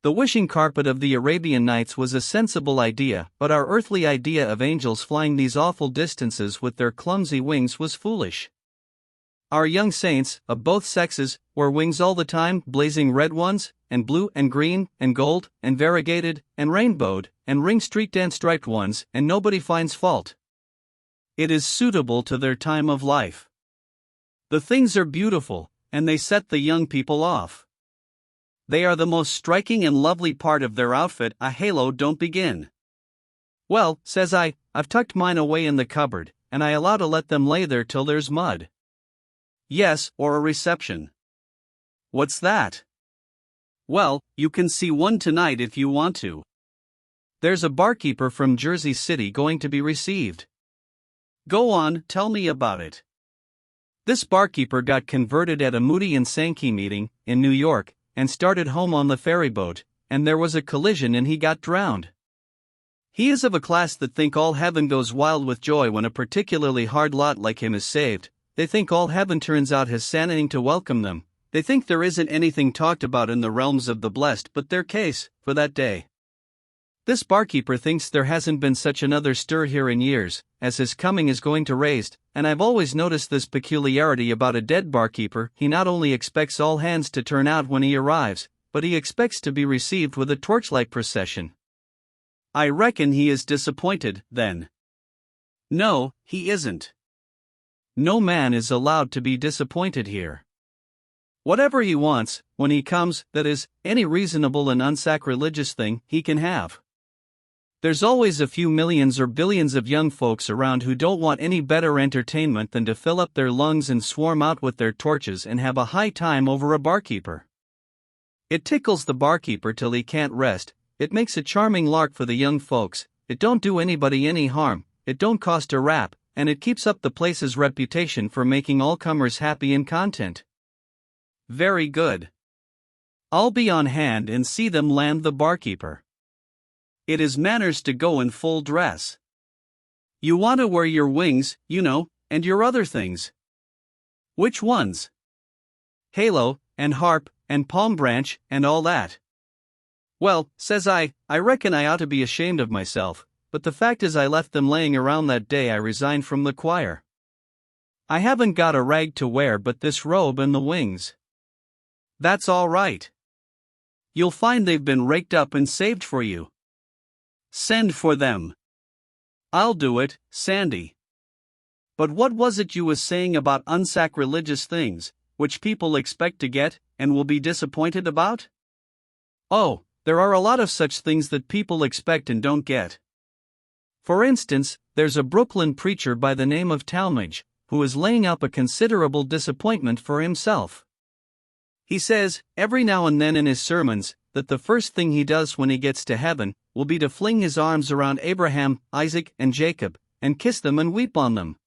The wishing carpet of the Arabian Nights was a sensible idea, but our earthly idea of angels flying these awful distances with their clumsy wings was foolish. Our young saints, of both sexes, wear wings all the time, blazing red ones, and blue and green, and gold, and variegated, and rainbowed, and ring-streaked and striped ones, and nobody finds fault. It is suitable to their time of life. The things are beautiful, and they set the young people off. They are the most striking and lovely part of their outfit. A halo don't begin. "Well," says I, "I've tucked mine away in the cupboard, and I allow to let them lay there till there's mud." "Yes, or a reception." "What's that?" "Well, you can see one tonight if you want to. There's a barkeeper from Jersey City going to be received." "Go on, tell me about it." This barkeeper got converted at a Moody and Sankey meeting, in New York, and started home on the ferry boat, and there was a collision and he got drowned. He is of a class that think all heaven goes wild with joy when a particularly hard lot like him is saved. They think all heaven turns out hesitating to welcome them. They think there isn't anything talked about in the realms of the blessed but their case, for that day. This barkeeper thinks there hasn't been such another stir here in years, as his coming is going to raise, and I've always noticed this peculiarity about a dead barkeeper. He not only expects all hands to turn out when he arrives, but he expects to be received with a torchlight procession. I reckon he is disappointed, then. No, he isn't. No man is allowed to be disappointed here. Whatever he wants, when he comes, that is, any reasonable and unsacrilegious thing, he can have. There's always a few millions or billions of young folks around who don't want any better entertainment than to fill up their lungs and swarm out with their torches and have a high time over a barkeeper. It tickles the barkeeper till he can't rest, it makes a charming lark for the young folks, it don't do anybody any harm, it don't cost a rap, and it keeps up the place's reputation for making all comers happy and content. Very good. I'll be on hand and see them land the barkeeper. It is manners to go in full dress. You want to wear your wings, you know, and your other things. Which ones? Halo, and harp, and palm branch, and all that. Well, says I reckon I ought to be ashamed of myself, but the fact is I left them laying around that day I resigned from the choir. I haven't got a rag to wear but this robe and the wings. That's all right. You'll find they've been raked up and saved for you. Send for them. I'll do it, Sandy. But what was it you was saying about unsacrilegious things, which people expect to get, and will be disappointed about? Oh, there are a lot of such things that people expect and don't get. For instance, there's a Brooklyn preacher by the name of Talmage, who is laying up a considerable disappointment for himself. He says, every now and then in his sermons, that the first thing he does when he gets to heaven will be to fling his arms around Abraham, Isaac, and Jacob, and kiss them and weep on them.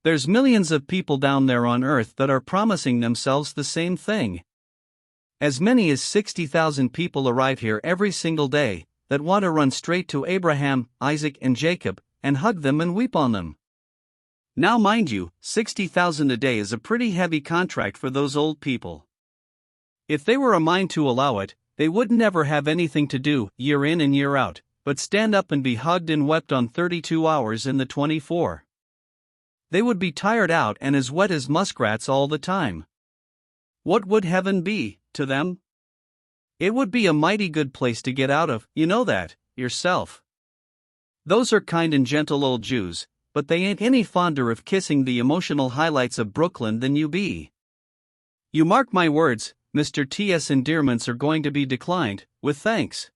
There's millions of people down there on earth that are promising themselves the same thing. As many as 60,000 people arrive here every single day, that want to run straight to Abraham, Isaac, and Jacob, and hug them and weep on them. Now mind you, 60,000 a day is a pretty heavy contract for those old people. If they were a mind to allow it, they would never have anything to do, year in and year out, but stand up and be hugged and wept on 32 hours in the 24. They would be tired out and as wet as muskrats all the time. What would heaven be, to them? It would be a mighty good place to get out of, you know that, yourself. Those are kind and gentle old Jews, but they ain't any fonder of kissing the emotional highlights of Brooklyn than you be. You mark my words, Mr. T.'s endearments are going to be declined, with thanks.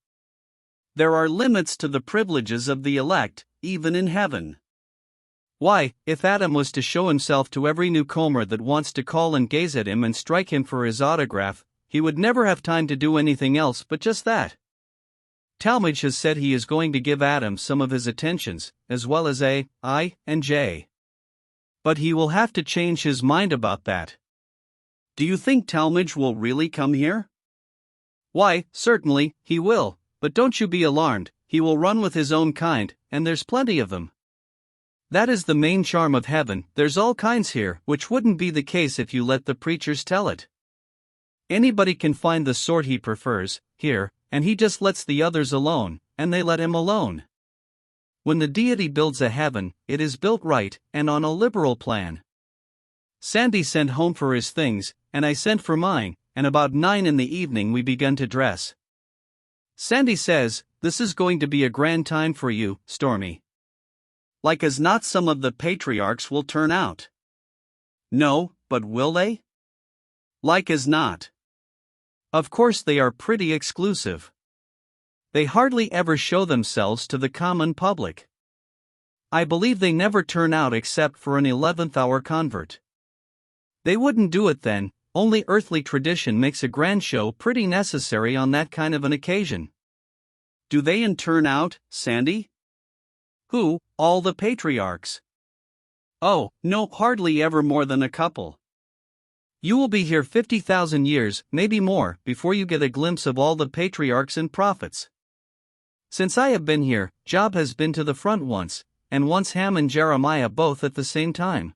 There are limits to the privileges of the elect, even in heaven. Why, if Adam was to show himself to every newcomer that wants to call and gaze at him and strike him for his autograph, he would never have time to do anything else but just that. Talmage has said he is going to give Adam some of his attentions, as well as A, I, and J. But he will have to change his mind about that. Do you think Talmage will really come here? Why, certainly, he will, but don't you be alarmed, he will run with his own kind, and there's plenty of them. That is the main charm of heaven, there's all kinds here, which wouldn't be the case if you let the preachers tell it. Anybody can find the sort he prefers, here, and he just lets the others alone, and they let him alone. When the deity builds a heaven, it is built right, and on a liberal plan. Sandy sent home for his things, and I sent for mine, and about 9 in the evening we begun to dress. Sandy says, "This is going to be a grand time for you, Stormy. Like as not some of the patriarchs will turn out." No, but will they? Like as not. Of course they are pretty exclusive. They hardly ever show themselves to the common public. I believe they never turn out except for an 11th-hour convert. They wouldn't do it then, only earthly tradition makes a grand show pretty necessary on that kind of an occasion. Do they turn out, Sandy? Who, all the patriarchs? Oh, no, hardly ever more than a couple. You will be here 50,000 years, maybe more, before you get a glimpse of all the patriarchs and prophets. Since I have been here, Job has been to the front once, and once Ham and Jeremiah both at the same time.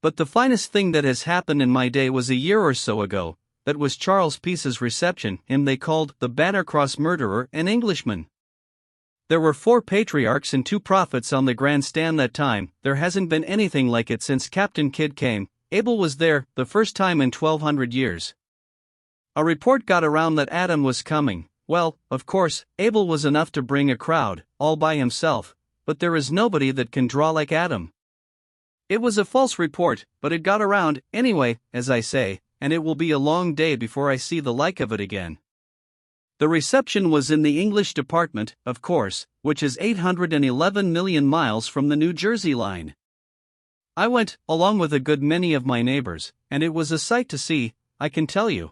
But the finest thing that has happened in my day was a year or so ago, that was Charles Peace's reception, him they called the Bannercross murderer, an Englishman. There were 4 patriarchs and 2 prophets on the grandstand that time, there hasn't been anything like it since Captain Kidd came. Abel was there, the first time in 1200 years. A report got around that Adam was coming. Well, of course, Abel was enough to bring a crowd, all by himself, but there is nobody that can draw like Adam. It was a false report, but it got around, anyway, as I say, and it will be a long day before I see the like of it again. The reception was in the English department, of course, which is 811 million miles from the New Jersey line. I went, along with a good many of my neighbors, and it was a sight to see, I can tell you.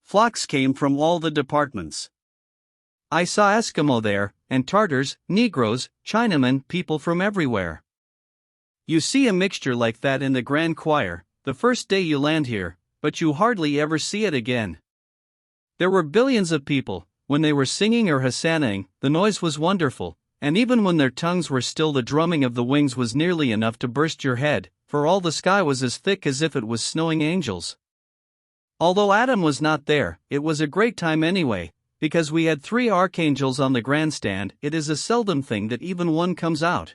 Flocks came from all the departments. I saw Eskimo there, and Tartars, Negroes, Chinamen, people from everywhere. You see a mixture like that in the Grand Choir, the first day you land here, but you hardly ever see it again. There were billions of people. When they were singing or hosannaing, the noise was wonderful. And even when their tongues were still, the drumming of the wings was nearly enough to burst your head, for all the sky was as thick as if it was snowing angels. Although Adam was not there, it was a great time anyway, because we had 3 archangels on the grandstand. It is a seldom thing that even one comes out.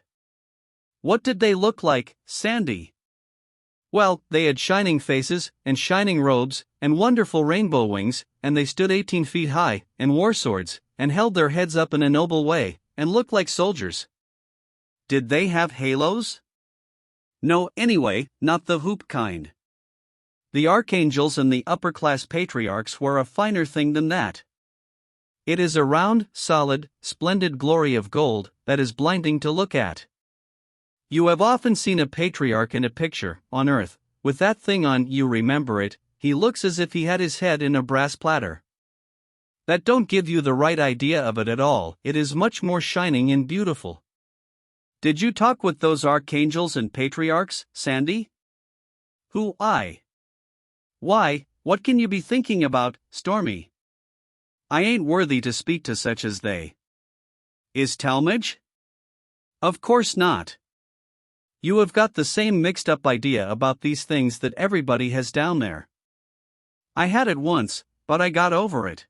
What did they look like, Sandy? Well, they had shining faces, and shining robes, and wonderful rainbow wings, and they stood 18 feet high, and wore swords, and held their heads up in a noble way, and looked like soldiers. Did they have halos? No, anyway, not the hoop kind. the archangels and the upper-class patriarchs were a finer thing than that. It is a round, solid, splendid glory of gold that is blinding to look at. You have often seen a patriarch in a picture, on earth, with that thing on, you remember it, he looks as if he had his head in a brass platter. That don't give you the right idea of it at all, it is much more shining and beautiful. Did you talk with those archangels and patriarchs, Sandy? Who, I? Why, what can you be thinking about, Stormy? I ain't worthy to speak to such as they. Is Talmage? Of course not. You have got the same mixed up idea about these things that everybody has down there. I had it once, but I got over it.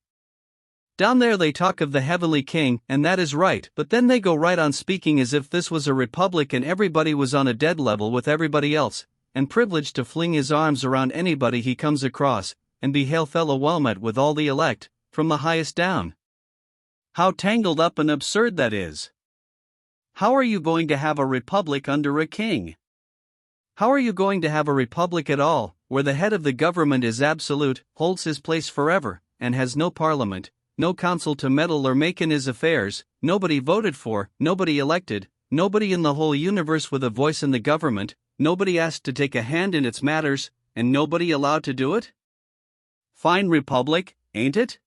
Down there they talk of the heavenly king, and that is right, but then they go right on speaking as if this was a republic and everybody was on a dead level with everybody else, and privileged to fling his arms around anybody he comes across, and be hail fellow well met with all the elect, from the highest down. How tangled up and absurd that is. How are you going to have a republic under a king? How are you going to have a republic at all, where the head of the government is absolute, holds his place forever, and has no parliament, no council to meddle or make in his affairs, nobody voted for, nobody elected, nobody in the whole universe with a voice in the government, nobody asked to take a hand in its matters, and nobody allowed to do it? Fine republic, ain't it?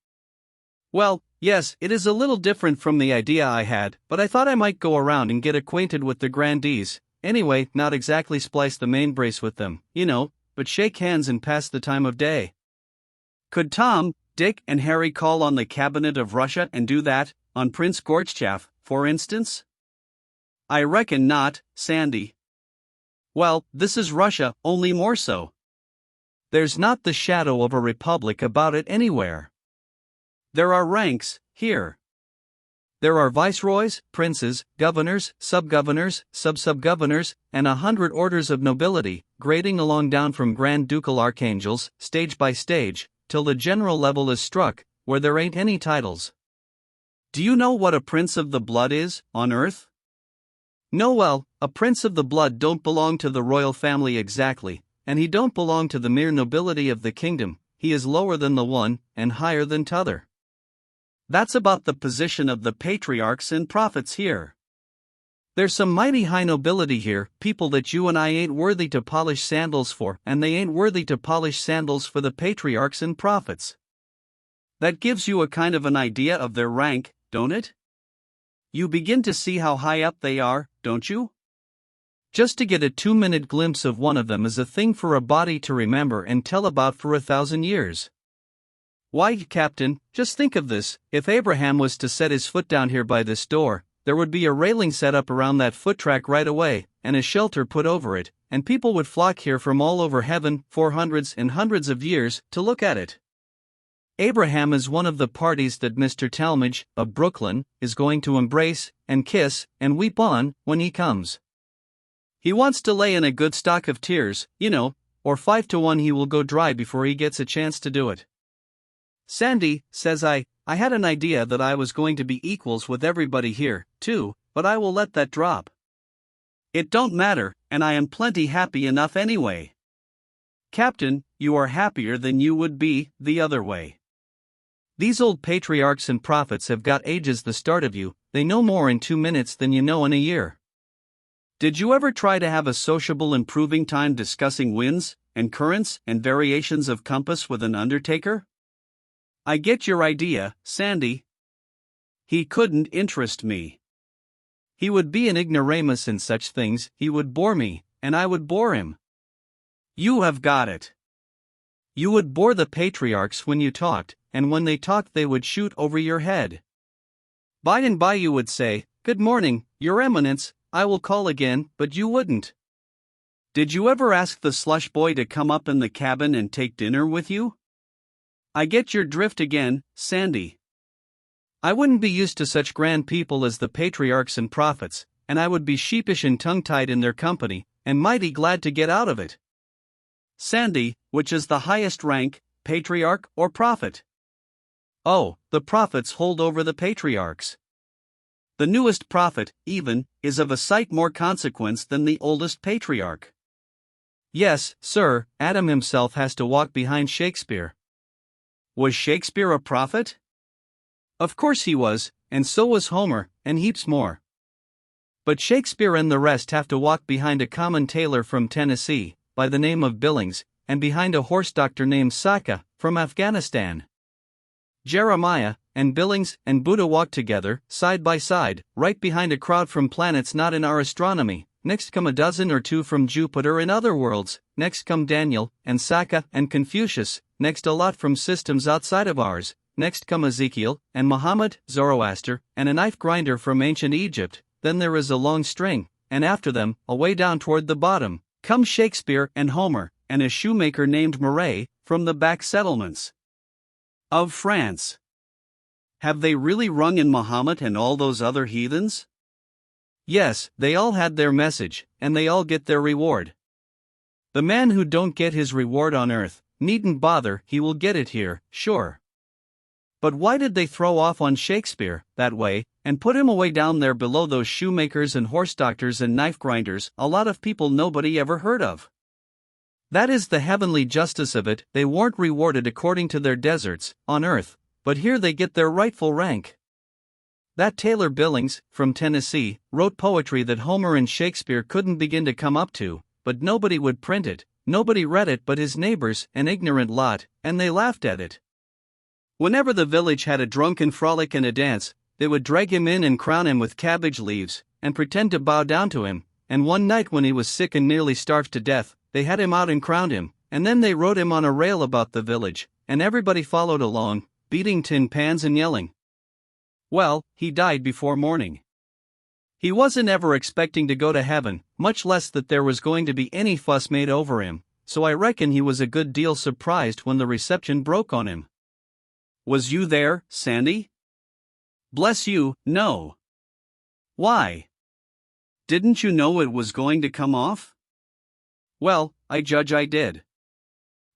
Well, yes, it is a little different from the idea I had, but I thought I might go around and get acquainted with the grandees, anyway, not exactly splice the main brace with them, you know, but shake hands and pass the time of day. Could Tom, Dick, and Harry call on the cabinet of Russia and do that, on Prince Gorbachev, for instance? I reckon not, Sandy. Well, this is Russia, only more so. There's not the shadow of a republic about it anywhere. There are ranks, here. There are viceroys, princes, governors, sub-governors, sub-sub-governors, and 100 orders of nobility, grading along down from grand ducal archangels, stage by stage, till the general level is struck, where there ain't any titles. Do you know what a prince of the blood is, on earth? No, well, a prince of the blood don't belong to the royal family exactly, and he don't belong to the mere nobility of the kingdom, he is lower than the one, and higher than t'other. That's about the position of the patriarchs and prophets here. There's some mighty high nobility here, people that you and I ain't worthy to polish sandals for, and they ain't worthy to polish sandals for the patriarchs and prophets. That gives you a kind of an idea of their rank, don't it? You begin to see how high up they are, don't you? Just to get a 2-minute glimpse of one of them is a thing for a body to remember and tell about for 1,000 years. Why, Captain, just think of this, if Abraham was to set his foot down here by this door, there would be a railing set up around that foot track right away, and a shelter put over it, and people would flock here from all over heaven for hundreds and hundreds of years to look at it. Abraham is one of the parties that Mr. Talmage, of Brooklyn, is going to embrace, and kiss, and weep on, when he comes. He wants to lay in a good stock of tears, you know, or 5 to 1 he will go dry before he gets a chance to do it. Sandy, says I had an idea that I was going to be equals with everybody here, too, but I will let that drop. It don't matter, and I am plenty happy enough anyway. Captain, you are happier than you would be, the other way. These old patriarchs and prophets have got ages the start of you, they know more in 2 minutes than you know in a year. Did you ever try to have a sociable improving time discussing winds, and currents, and variations of compass with an undertaker? I get your idea, Sandy. He couldn't interest me. He would be an ignoramus in such things, he would bore me, and I would bore him. You have got it. You would bore the patriarchs when you talked, and when they talked they would shoot over your head. By and by you would say, "Good morning, Your Eminence, I will call again," but you wouldn't. Did you ever ask the slush boy to come up in the cabin and take dinner with you? I get your drift again, Sandy. I wouldn't be used to such grand people as the patriarchs and prophets, and I would be sheepish and tongue-tied in their company, and mighty glad to get out of it. Sandy, which is the highest rank, patriarch or prophet? Oh, the prophets hold over the patriarchs. The newest prophet, even, is of a sight more consequence than the oldest patriarch. Yes, sir, Adam himself has to walk behind Shakespeare. Was Shakespeare a prophet? Of course he was, and so was Homer, and heaps more. But Shakespeare and the rest have to walk behind a common tailor from Tennessee, by the name of Billings, and behind a horse doctor named Saka, from Afghanistan. Jeremiah, and Billings, and Buddha walk together, side by side, right behind a crowd from planets not in our astronomy. Next come a dozen or two from Jupiter and other worlds, next come Daniel, and Saka, and Confucius, next a lot from systems outside of ours, next come Ezekiel, and Muhammad, Zoroaster, and a knife grinder from ancient Egypt, then there is a long string, and after them, away down toward the bottom, come Shakespeare and Homer, and a shoemaker named Marais, from the back settlements of France. Have they really rung in Muhammad and all those other heathens? Yes, they all had their message, and they all get their reward. The man who don't get his reward on earth, needn't bother, he will get it here, sure. But why did they throw off on Shakespeare, that way, and put him away down there below those shoemakers and horse doctors and knife grinders, a lot of people nobody ever heard of? That is the heavenly justice of it, they weren't rewarded according to their deserts, on earth, but here they get their rightful rank. That Taylor Billings, from Tennessee, wrote poetry that Homer and Shakespeare couldn't begin to come up to, but nobody would print it, nobody read it but his neighbors, an ignorant lot, and they laughed at it. Whenever the village had a drunken frolic and a dance, they would drag him in and crown him with cabbage leaves, and pretend to bow down to him, and one night when he was sick and nearly starved to death, they had him out and crowned him, and then they rode him on a rail about the village, and everybody followed along, beating tin pans and yelling. Well, he died before morning. He wasn't ever expecting to go to heaven, much less that there was going to be any fuss made over him, so I reckon he was a good deal surprised when the reception broke on him. Was you there, Sandy? Bless you, no. Why? Didn't you know it was going to come off? Well, I judge I did.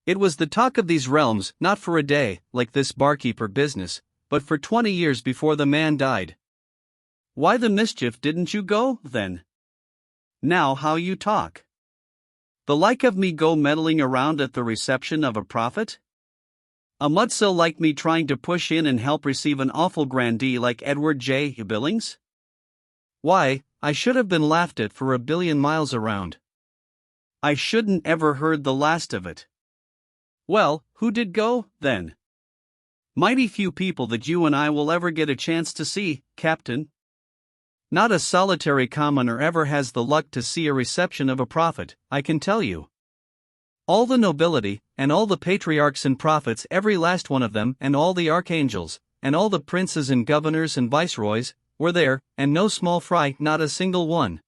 It was the talk of these realms, not for a day, like this barkeeper business, but for 20 years before the man died. Why the mischief didn't you go, then? Now how you talk. The like of me go meddling around at the reception of a prophet? A mudsill like me trying to push in and help receive an awful grandee like Edward J. Billings? Why, I should have been laughed at for a billion miles around. I shouldn't ever heard the last of it. Well, who did go, then? Mighty few people that you and I will ever get a chance to see, Captain. Not a solitary commoner ever has the luck to see a reception of a prophet, I can tell you. All the nobility, and all the patriarchs and prophets, every last one of them, and all the archangels, and all the princes and governors and viceroys, were there, and no small fry, not a single one.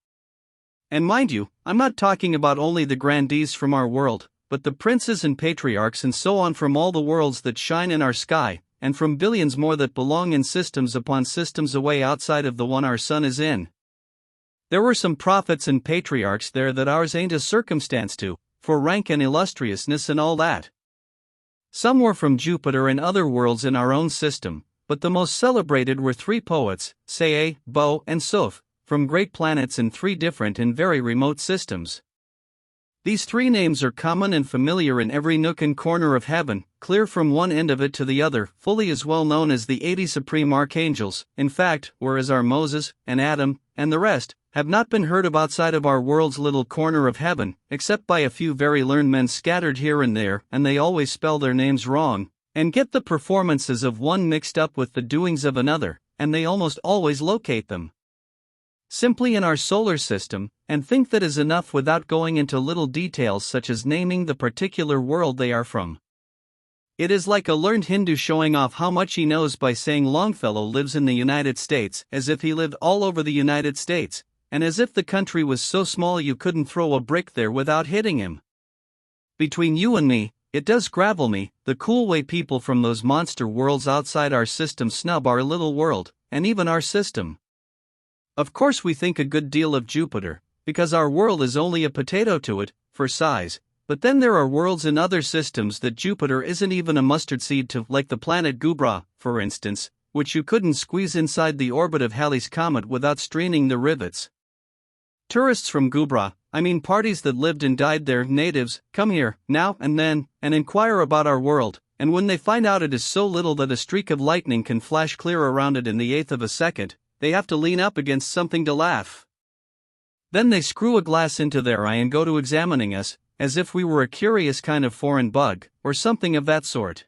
And mind you, I'm not talking about only the grandees from our world, but the princes and patriarchs and so on from all the worlds that shine in our sky, and from billions more that belong in systems upon systems away outside of the one our sun is in. There were some prophets and patriarchs there that ours ain't a circumstance to, for rank and illustriousness and all that. Some were from Jupiter and other worlds in our own system, but the most celebrated were 3 poets, Say, Bo, and Soph, from great planets in 3 different and very remote systems. These 3 names are common and familiar in every nook and corner of heaven, clear from one end of it to the other, fully as well known as the 80 supreme archangels, in fact, whereas our Moses, and Adam, and the rest, have not been heard of outside of our world's little corner of heaven, except by a few very learned men scattered here and there, and they always spell their names wrong, and get the performances of one mixed up with the doings of another, and they almost always locate them simply in our solar system, and think that is enough without going into little details such as naming the particular world they are from. It is like a learned Hindu showing off how much he knows by saying Longfellow lives in the United States, as if he lived all over the United States, and as if the country was so small you couldn't throw a brick there without hitting him. Between you and me, it does gravel me, the cool way people from those monster worlds outside our system snub our little world, and even our system. Of course we think a good deal of Jupiter, because our world is only a potato to it, for size, but then there are worlds in other systems that Jupiter isn't even a mustard seed to, like the planet Gubra, for instance, which you couldn't squeeze inside the orbit of Halley's Comet without straining the rivets. Tourists from Gubra, I mean parties that lived and died there, natives, come here, now and then, and inquire about our world, and when they find out it is so little that a streak of lightning can flash clear around it in the eighth of a second, they have to lean up against something to laugh. Then they screw a glass into their eye and go to examining us, as if we were a curious kind of foreign bug, or something of that sort.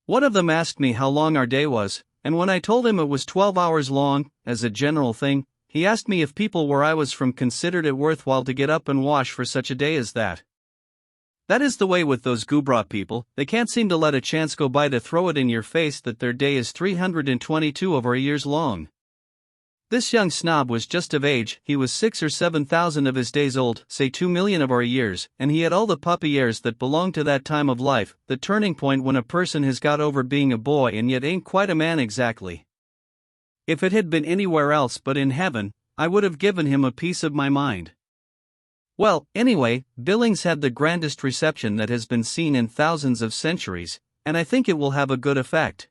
One of them asked me how long our day was, and when I told him it was 12 hours long, as a general thing, he asked me if people where I was from considered it worthwhile to get up and wash for such a day as that. That is the way with those Gubra people, they can't seem to let a chance go by to throw it in your face that their day is 322 of our years long. This young snob was just of age, he was 6 or 7,000 of his days old, say 2 million of our years, and he had all the puppy airs that belong to that time of life, the turning point when a person has got over being a boy and yet ain't quite a man exactly. If it had been anywhere else but in heaven, I would have given him a piece of my mind. Well, anyway, Billings had the grandest reception that has been seen in thousands of centuries, and I think it will have a good effect.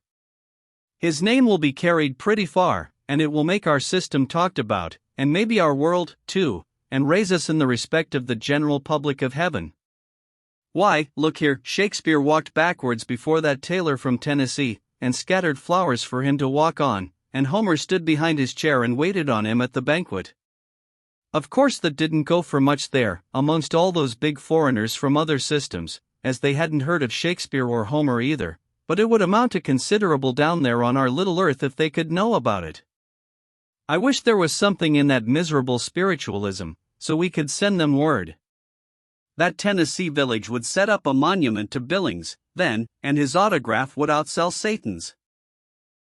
His name will be carried pretty far, and it will make our system talked about, and maybe our world, too, and raise us in the respect of the general public of heaven. Why, look here, Shakespeare walked backwards before that tailor from Tennessee, and scattered flowers for him to walk on, and Homer stood behind his chair and waited on him at the banquet. Of course that didn't go for much there, amongst all those big foreigners from other systems, as they hadn't heard of Shakespeare or Homer either, but it would amount to considerable down there on our little earth if they could know about it. I wish there was something in that miserable spiritualism, so we could send them word. That Tennessee village would set up a monument to Billings, then, and his autograph would outsell Satan's.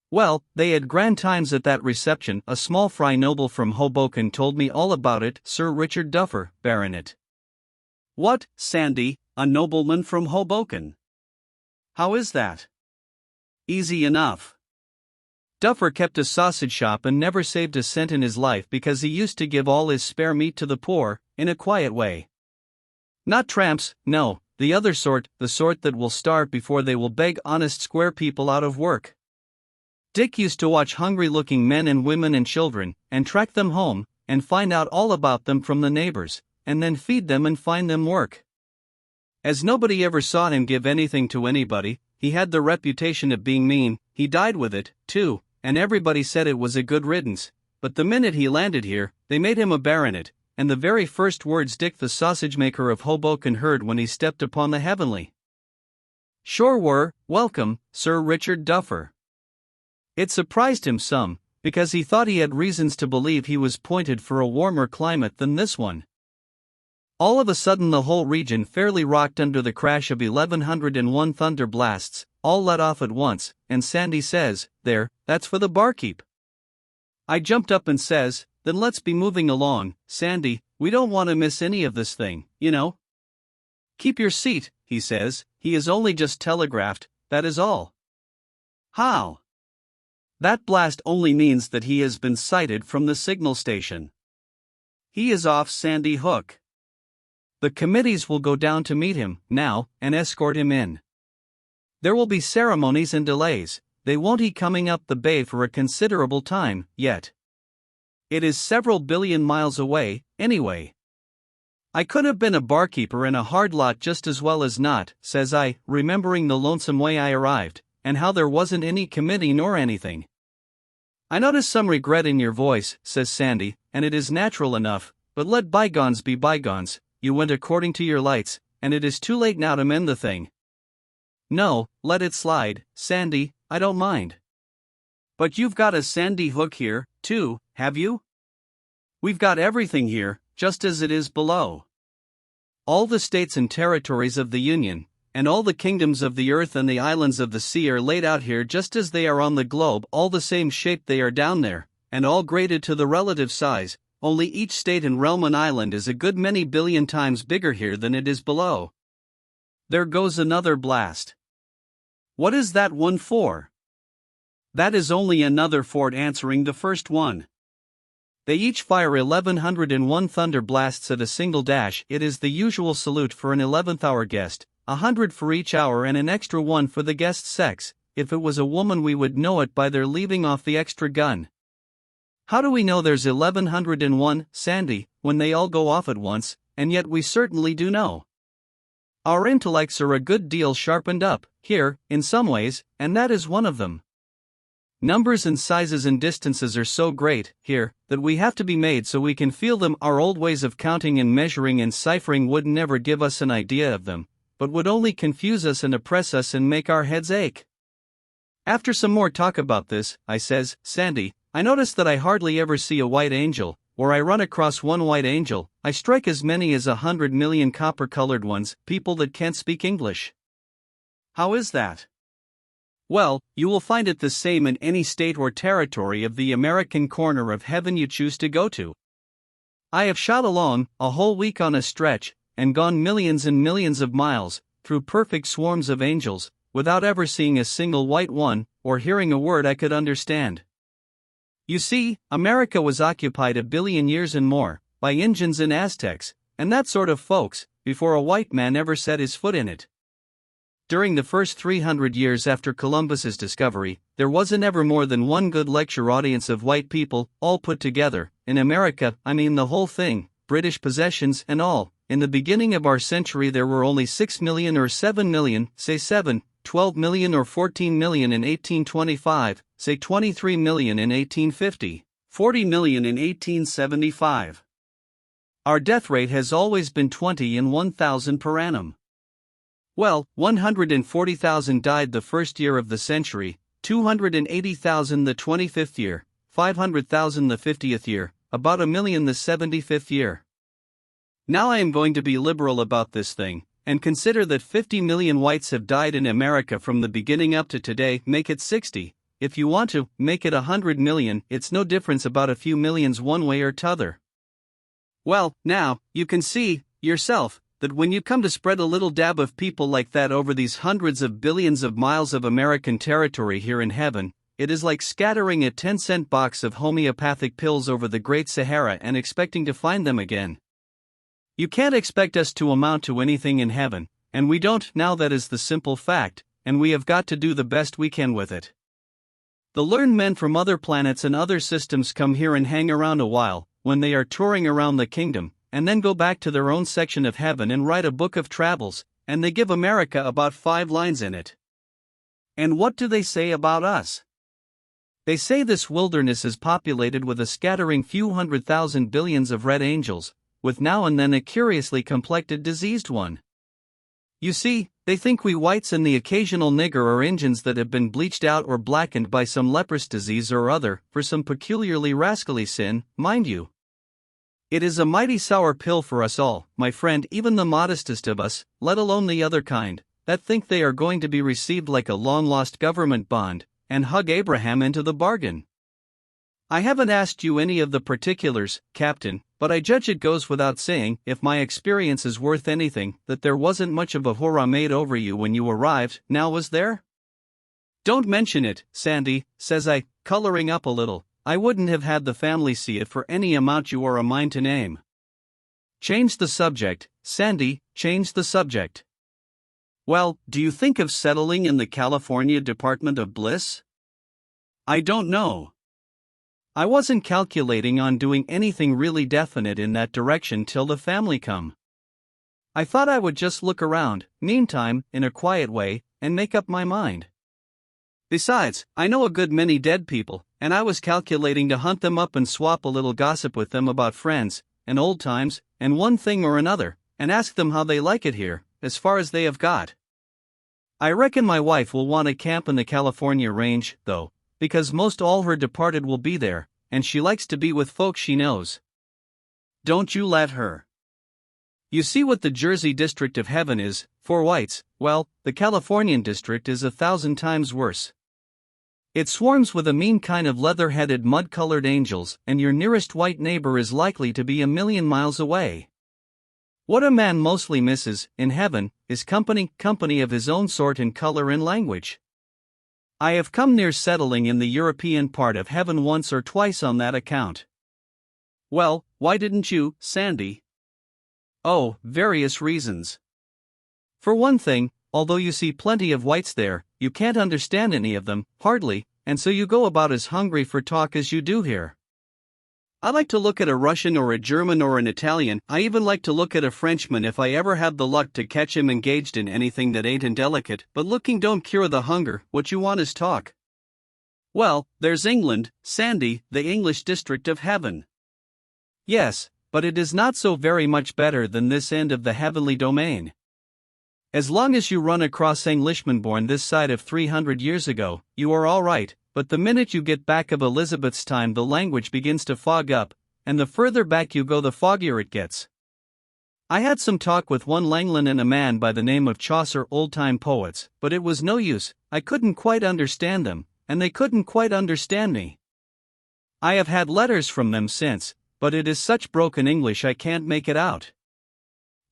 Well, they had grand times at that reception. A small fry noble from Hoboken told me all about it, Sir Richard Duffer, Baronet. What, Sandy, a nobleman from Hoboken? How is that? Easy enough. Duffer kept a sausage shop and never saved a cent in his life because he used to give all his spare meat to the poor, in a quiet way. Not tramps, no, the other sort, the sort that will starve before they will beg honest square people out of work. Dick used to watch hungry-looking men and women and children, and track them home, and find out all about them from the neighbors, and then feed them and find them work. As nobody ever saw him give anything to anybody, he had the reputation of being mean. He died with it, too, and everybody said it was a good riddance, but the minute he landed here, they made him a baronet, and the very first words Dick the sausage-maker of Hoboken heard when he stepped upon the heavenly shore were, "Welcome, Sir Richard Duffer." It surprised him some, because he thought he had reasons to believe he was pointed for a warmer climate than this one. All of a sudden the whole region fairly rocked under the crash of 1101 thunder blasts, all let off at once, and Sandy says, "There, that's for the barkeep." I jumped up and says, "Then let's be moving along, Sandy, we don't want to miss any of this thing, you know." "Keep your seat," he says, "he is only just telegraphed, that is all." "How?" "That blast only means that he has been sighted from the signal station. He is off Sandy Hook. The committees will go down to meet him, now, and escort him in. There will be ceremonies and delays, they won't be coming up the bay for a considerable time, yet. It is several billion miles away, anyway." "I could have been a barkeeper in a hard lot just as well as not," says I, remembering the lonesome way I arrived, and how there wasn't any committee nor anything. "I notice some regret in your voice," says Sandy, "and it is natural enough, but let bygones be bygones. You went according to your lights, and it is too late now to mend the thing." "No, let it slide, Sandy, I don't mind." "But you've got a Sandy Hook here, too, have you?" "We've got everything here, just as it is below. All the states and territories of the Union, and all the kingdoms of the earth and the islands of the sea are laid out here just as they are on the globe, all the same shape they are down there, and all graded to the relative size, only each state and realm and island is a good many billion times bigger here than it is below." There goes another blast. "What is that one for?" "That is only another fort answering the first one. They each fire 1101 thunder blasts at a single dash. It is the usual salute for an 11th hour guest, 100 for each hour and an extra one for the guest's sex. If it was a woman we would know it by their leaving off the extra gun." "How do we know there's 1101, Sandy, when they all go off at once, and yet we certainly do know. Our intellects are a good deal sharpened up, here, in some ways, and that is one of them. Numbers and sizes and distances are so great, here, that we have to be made so we can feel them. Our old ways of counting and measuring and ciphering would never give us an idea of them, but would only confuse us and oppress us and make our heads ache. After some more talk about this, I says, Sandy, I notice that I hardly ever see a white angel. Where I run across one white angel, I strike as many as 100 million copper-colored ones, people that can't speak English. How is that? Well, you will find it the same in any state or territory of the American corner of heaven you choose to go to. I have shot along, a whole week on a stretch, and gone millions and millions of miles, through perfect swarms of angels, without ever seeing a single white one, or hearing a word I could understand. You see, America was occupied 1 billion years and more, by Injuns and Aztecs, and that sort of folks, before a white man ever set his foot in it. During the first 300 years after Columbus's discovery, there wasn't ever more than one good lecture audience of white people, all put together. In America, I mean the whole thing, British possessions and all. In the beginning of our century there were only 6 million or 7 million, say 7, 12 million or 14 million in 1825, say 23 million in 1850, 40 million in 1875. Our death rate has always been 20 in 1,000 per annum. Well, 140,000 died the first year of the century, 280,000 the 25th year, 500,000 the 50th year, about 1 million the 75th year. Now I am going to be liberal about this thing, and consider that 50 million whites have died in America from the beginning up to today. Make it 60. If you want to, make it 100 million, it's no difference about a few millions one way or t'other. Well, now, you can see, yourself, that when you come to spread a little dab of people like that over these hundreds of billions of miles of American territory here in heaven, it is like scattering a 10-cent box of homeopathic pills over the Great Sahara and expecting to find them again. You can't expect us to amount to anything in heaven, and we don't now, that is the simple fact, and we have got to do the best we can with it. The learned men from other planets and other systems come here and hang around a while, when they are touring around the kingdom, and then go back to their own section of heaven and write a book of travels, and they give America about 5 lines in it. And what do they say about us? They say this wilderness is populated with a scattering few 100,000 billions of red angels, with now and then a curiously complected diseased one. You see, they think we whites and the occasional nigger are Injuns that have been bleached out or blackened by some leprous disease or other, for some peculiarly rascally sin, mind you. It is a mighty sour pill for us all, my friend, even the modestest of us, let alone the other kind, that think they are going to be received like a long-lost government bond, and hug Abraham into the bargain. I haven't asked you any of the particulars, Captain, but I judge it goes without saying, if my experience is worth anything, that there wasn't much of a hurrah made over you when you arrived, now was there? Don't mention it, Sandy, says I, coloring up a little. I wouldn't have had the family see it for any amount you are a mind to name. Change the subject, Sandy, change the subject. Well, do you think of settling in the California Department of Bliss? I don't know. I wasn't calculating on doing anything really definite in that direction till the family come. I thought I would just look around, meantime, in a quiet way, and make up my mind. Besides, I know a good many dead people, and I was calculating to hunt them up and swap a little gossip with them about friends, and old times, and one thing or another, and ask them how they like it here, as far as they have got. I reckon my wife will want to camp in the California range, though, because most all her departed will be there, and she likes to be with folks she knows. Don't you let her. You see what the Jersey district of heaven is, for whites. Well, the Californian district is 1,000 times worse. It swarms with a mean kind of leather-headed mud-colored angels, and your nearest white neighbor is likely to be 1,000,000 miles away. What a man mostly misses, in heaven, is company of his own sort and color and language. I have come near settling in the European part of heaven once or twice on that account. Well, why didn't you, Sandy? Oh, various reasons. For one thing, although you see plenty of whites there, you can't understand any of them, hardly, and so you go about as hungry for talk as you do here. I like to look at a Russian or a German or an Italian. I even like to look at a Frenchman if I ever have the luck to catch him engaged in anything that ain't indelicate. But looking don't cure the hunger, what you want is talk. Well, there's England, Sandy, the English district of heaven. Yes, but it is not so very much better than this end of the heavenly domain. As long as you run across Englishmen born this side of 300 years ago, you are all right, but the minute you get back of Elizabeth's time the language begins to fog up, and the further back you go the foggier it gets. I had some talk with one Langland and a man by the name of Chaucer, old-time poets, but it was no use. I couldn't quite understand them, and they couldn't quite understand me. I have had letters from them since, but it is such broken English I can't make it out.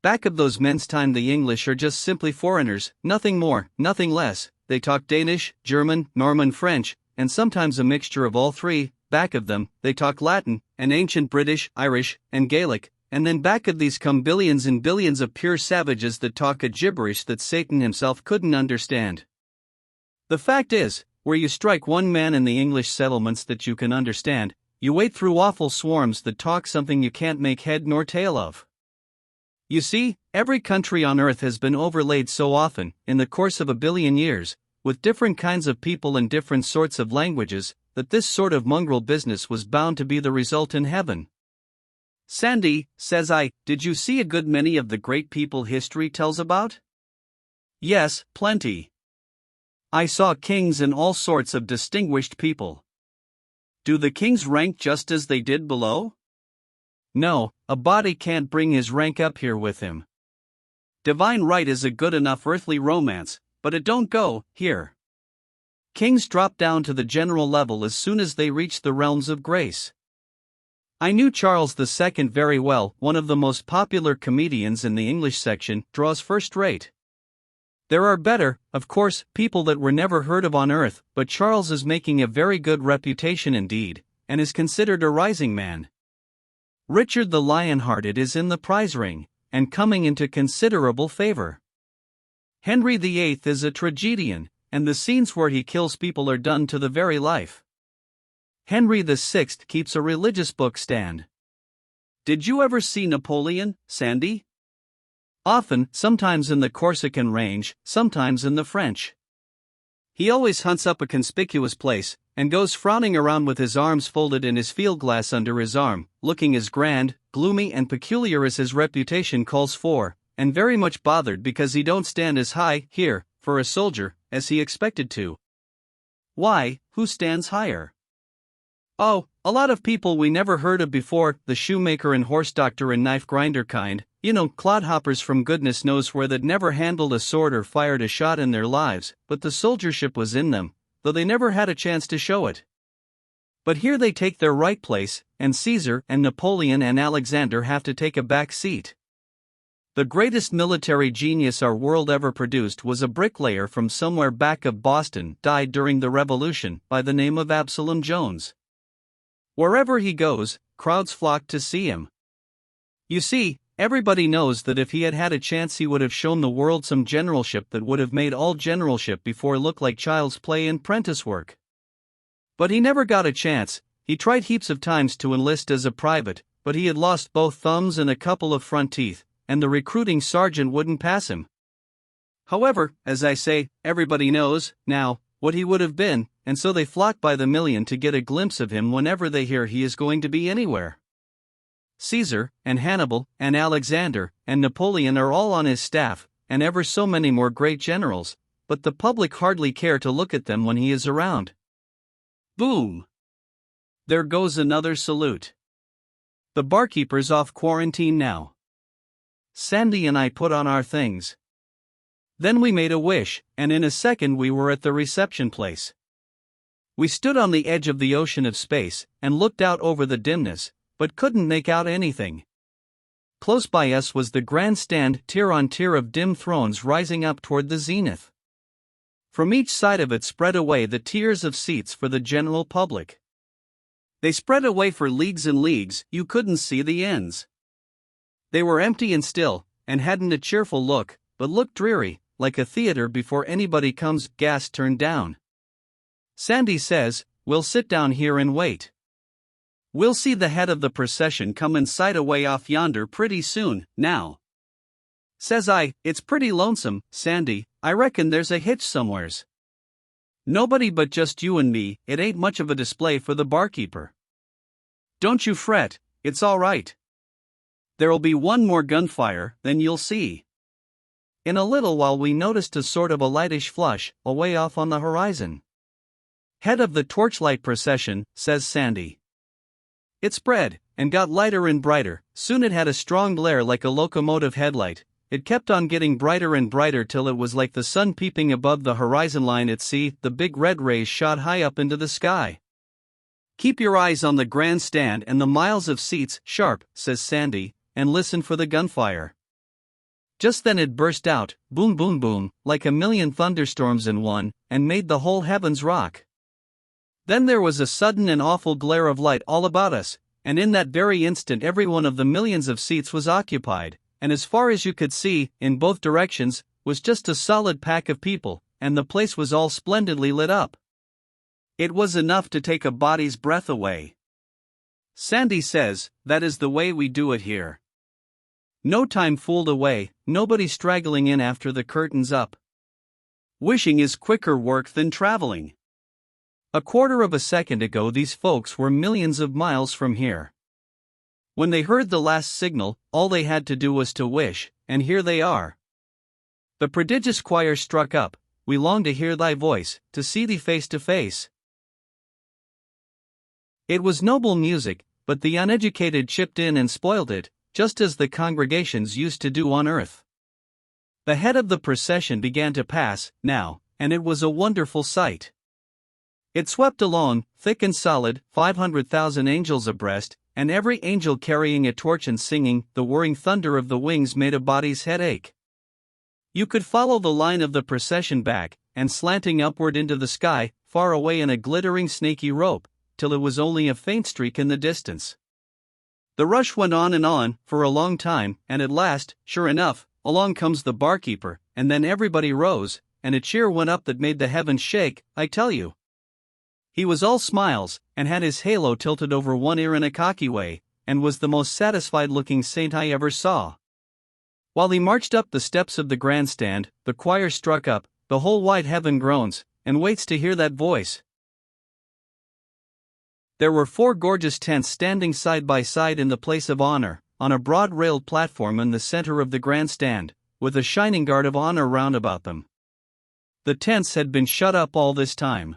Back of those men's time the English are just simply foreigners, nothing more, nothing less. They talk Danish, German, Norman French, and sometimes a mixture of all three. Back of them, they talk Latin, and ancient British, Irish, and Gaelic, and then back of these come billions and billions of pure savages that talk a gibberish that Satan himself couldn't understand. The fact is, where you strike one man in the English settlements that you can understand, you wade through awful swarms that talk something you can't make head nor tail of. You see, every country on earth has been overlaid so often, in the course of 1 billion years, with different kinds of people and different sorts of languages, that this sort of mongrel business was bound to be the result in heaven. Sandy, says I, did you see a good many of the great people history tells about? Yes, plenty. I saw kings and all sorts of distinguished people. Do the kings rank just as they did below? No, a body can't bring his rank up here with him. Divine right is a good enough earthly romance, but it don't go here. Kings drop down to the general level as soon as they reach the realms of grace. I knew Charles II very well, one of the most popular comedians in the English section, draws first rate. There are better, of course, people that were never heard of on earth, but Charles is making a very good reputation indeed, and is considered a rising man. Richard the Lionhearted is in the prize ring, and coming into considerable favor. Henry VIII is a tragedian, and the scenes where he kills people are done to the very life. Henry VI keeps a religious book stand. Did you ever see Napoleon, Sandy? Often, sometimes in the Corsican range, sometimes in the French. He always hunts up a conspicuous place, and goes frowning around with his arms folded and his field-glass under his arm, looking as grand, gloomy and peculiar as his reputation calls for, and very much bothered because he don't stand as high, here, for a soldier, as he expected to. Why, who stands higher? Oh, a lot of people we never heard of before, the shoemaker and horse doctor and knife grinder kind, clodhoppers from goodness knows where that never handled a sword or fired a shot in their lives, but the soldiership was in them, though they never had a chance to show it. But here they take their right place, and Caesar and Napoleon and Alexander have to take a back seat. The greatest military genius our world ever produced was a bricklayer from somewhere back of Boston, died during the Revolution, by the name of Absalom Jones. Wherever he goes, crowds flock to see him. You see, everybody knows that if he had had a chance he would have shown the world some generalship that would have made all generalship before look like child's play and prentice work. But he never got a chance. He tried heaps of times to enlist as a private, but he had lost both thumbs and a couple of front teeth, and the recruiting sergeant wouldn't pass him. However, as I say, everybody knows, now, what he would have been, and so they flock by the million to get a glimpse of him whenever they hear he is going to be anywhere. Caesar, and Hannibal, and Alexander, and Napoleon are all on his staff, and ever so many more great generals, but the public hardly care to look at them when he is around. Boom! There goes another salute. The barkeeper's off quarantine now. Sandy and I put on our things. Then we made a wish, and in a second we were at the reception place. We stood on the edge of the ocean of space, and looked out over the dimness, but couldn't make out anything. Close by us was the grandstand, tier on tier of dim thrones rising up toward the zenith. From each side of it spread away the tiers of seats for the general public. They spread away for leagues and leagues, you couldn't see the ends. They were empty and still, and hadn't a cheerful look, but looked dreary, like a theater before anybody comes, gas turned down. Sandy says, "We'll sit down here and wait." We'll see the head of the procession come in sight away off yonder pretty soon, now. Says I, it's pretty lonesome, Sandy, I reckon there's a hitch somewheres. Nobody but just you and me, it ain't much of a display for the barkeeper. Don't you fret, it's all right. There'll be one more gunfire, then you'll see. In a little while we noticed a sort of a lightish flush, away off on the horizon. Head of the torchlight procession, says Sandy. It spread, and got lighter and brighter, soon it had a strong glare like a locomotive headlight. It kept on getting brighter and brighter till it was like the sun peeping above the horizon line at sea. The big red rays shot high up into the sky. Keep your eyes on the grandstand and the miles of seats sharp, says Sandy, and listen for the gunfire. Just then it burst out, boom boom boom, like a million thunderstorms in one, and made the whole heavens rock. Then there was a sudden and awful glare of light all about us, and in that very instant every one of the millions of seats was occupied. And as far as you could see, in both directions, was just a solid pack of people, and the place was all splendidly lit up. It was enough to take a body's breath away. Sandy says, that is the way we do it here. No time fooled away, nobody straggling in after the curtain's up. Wishing is quicker work than traveling. A quarter of a second ago these folks were millions of miles from here. When they heard the last signal, all they had to do was to wish, and here they are. The prodigious choir struck up, we long to hear thy voice, to see thee face to face. It was noble music, but the uneducated chipped in and spoiled it, just as the congregations used to do on earth. The head of the procession began to pass, now, and it was a wonderful sight. It swept along, thick and solid, 500,000 angels abreast, and every angel carrying a torch and singing. The whirring thunder of the wings made a body's head ache. You could follow the line of the procession back, and slanting upward into the sky, far away in a glittering snaky rope, till it was only a faint streak in the distance. The rush went on, for a long time, and at last, sure enough, along comes the barkeeper, and then everybody rose, and a cheer went up that made the heavens shake, I tell you. He was all smiles, and had his halo tilted over one ear in a cocky way, and was the most satisfied-looking saint I ever saw. While he marched up the steps of the grandstand, the choir struck up, the whole wide heaven groans, and waits to hear that voice. There were 4 gorgeous tents standing side by side in the place of honor, on a broad-railed platform in the center of the grandstand, with a shining guard of honor round about them. The tents had been shut up all this time.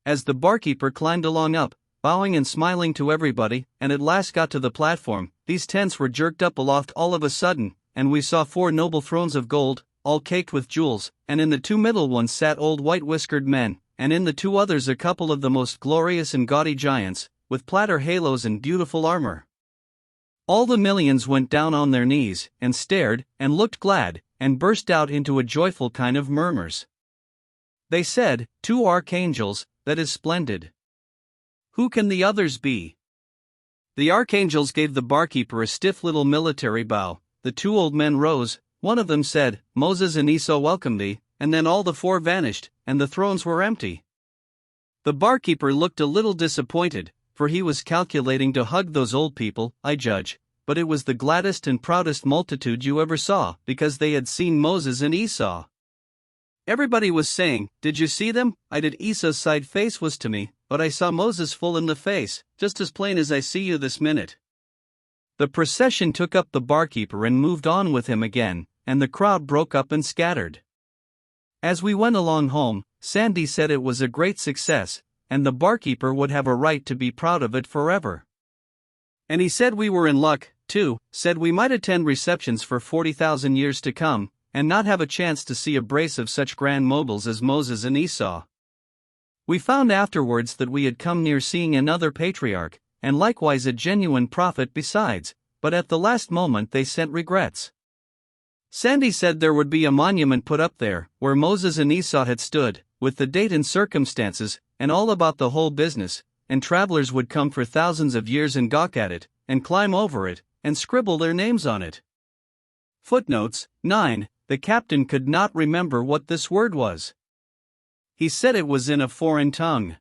As the barkeeper climbed along up, bowing and smiling to everybody, and at last got to the platform, these tents were jerked up aloft all of a sudden, and we saw 4 noble thrones of gold, all caked with jewels, and in the 2 middle ones sat old white-whiskered men, and in the 2 others a couple of the most glorious and gaudy giants, with platter halos and beautiful armor. All the millions went down on their knees, and stared, and looked glad, and burst out into a joyful kind of murmurs. They said, 2 archangels, that is splendid. Who can the others be? The archangels gave the barkeeper a stiff little military bow. The 2 old men rose, one of them said, Moses and Esau welcome thee, and then all the 4 vanished, and the thrones were empty. The barkeeper looked a little disappointed, for he was calculating to hug those old people, I judge, but it was the gladdest and proudest multitude you ever saw, because they had seen Moses and Esau. Everybody was saying, did you see them? I did. Esau's side face was to me, but I saw Moses full in the face, just as plain as I see you this minute. The procession took up the barkeeper and moved on with him again, and the crowd broke up and scattered. As we went along home, Sandy said it was a great success, and the barkeeper would have a right to be proud of it forever. And he said we were in luck, too, said we might attend receptions for 40,000 years to come, and not have a chance to see a brace of such grand moguls as Moses and Esau. We found afterwards that we had come near seeing another patriarch, and likewise a genuine prophet besides, but at the last moment they sent regrets. Sandy said there would be a monument put up there, where Moses and Esau had stood, with the date and circumstances, and all about the whole business, and travelers would come for thousands of years and gawk at it, and climb over it, and scribble their names on it. Footnotes 9. The captain could not remember what this word was. He said it was in a foreign tongue.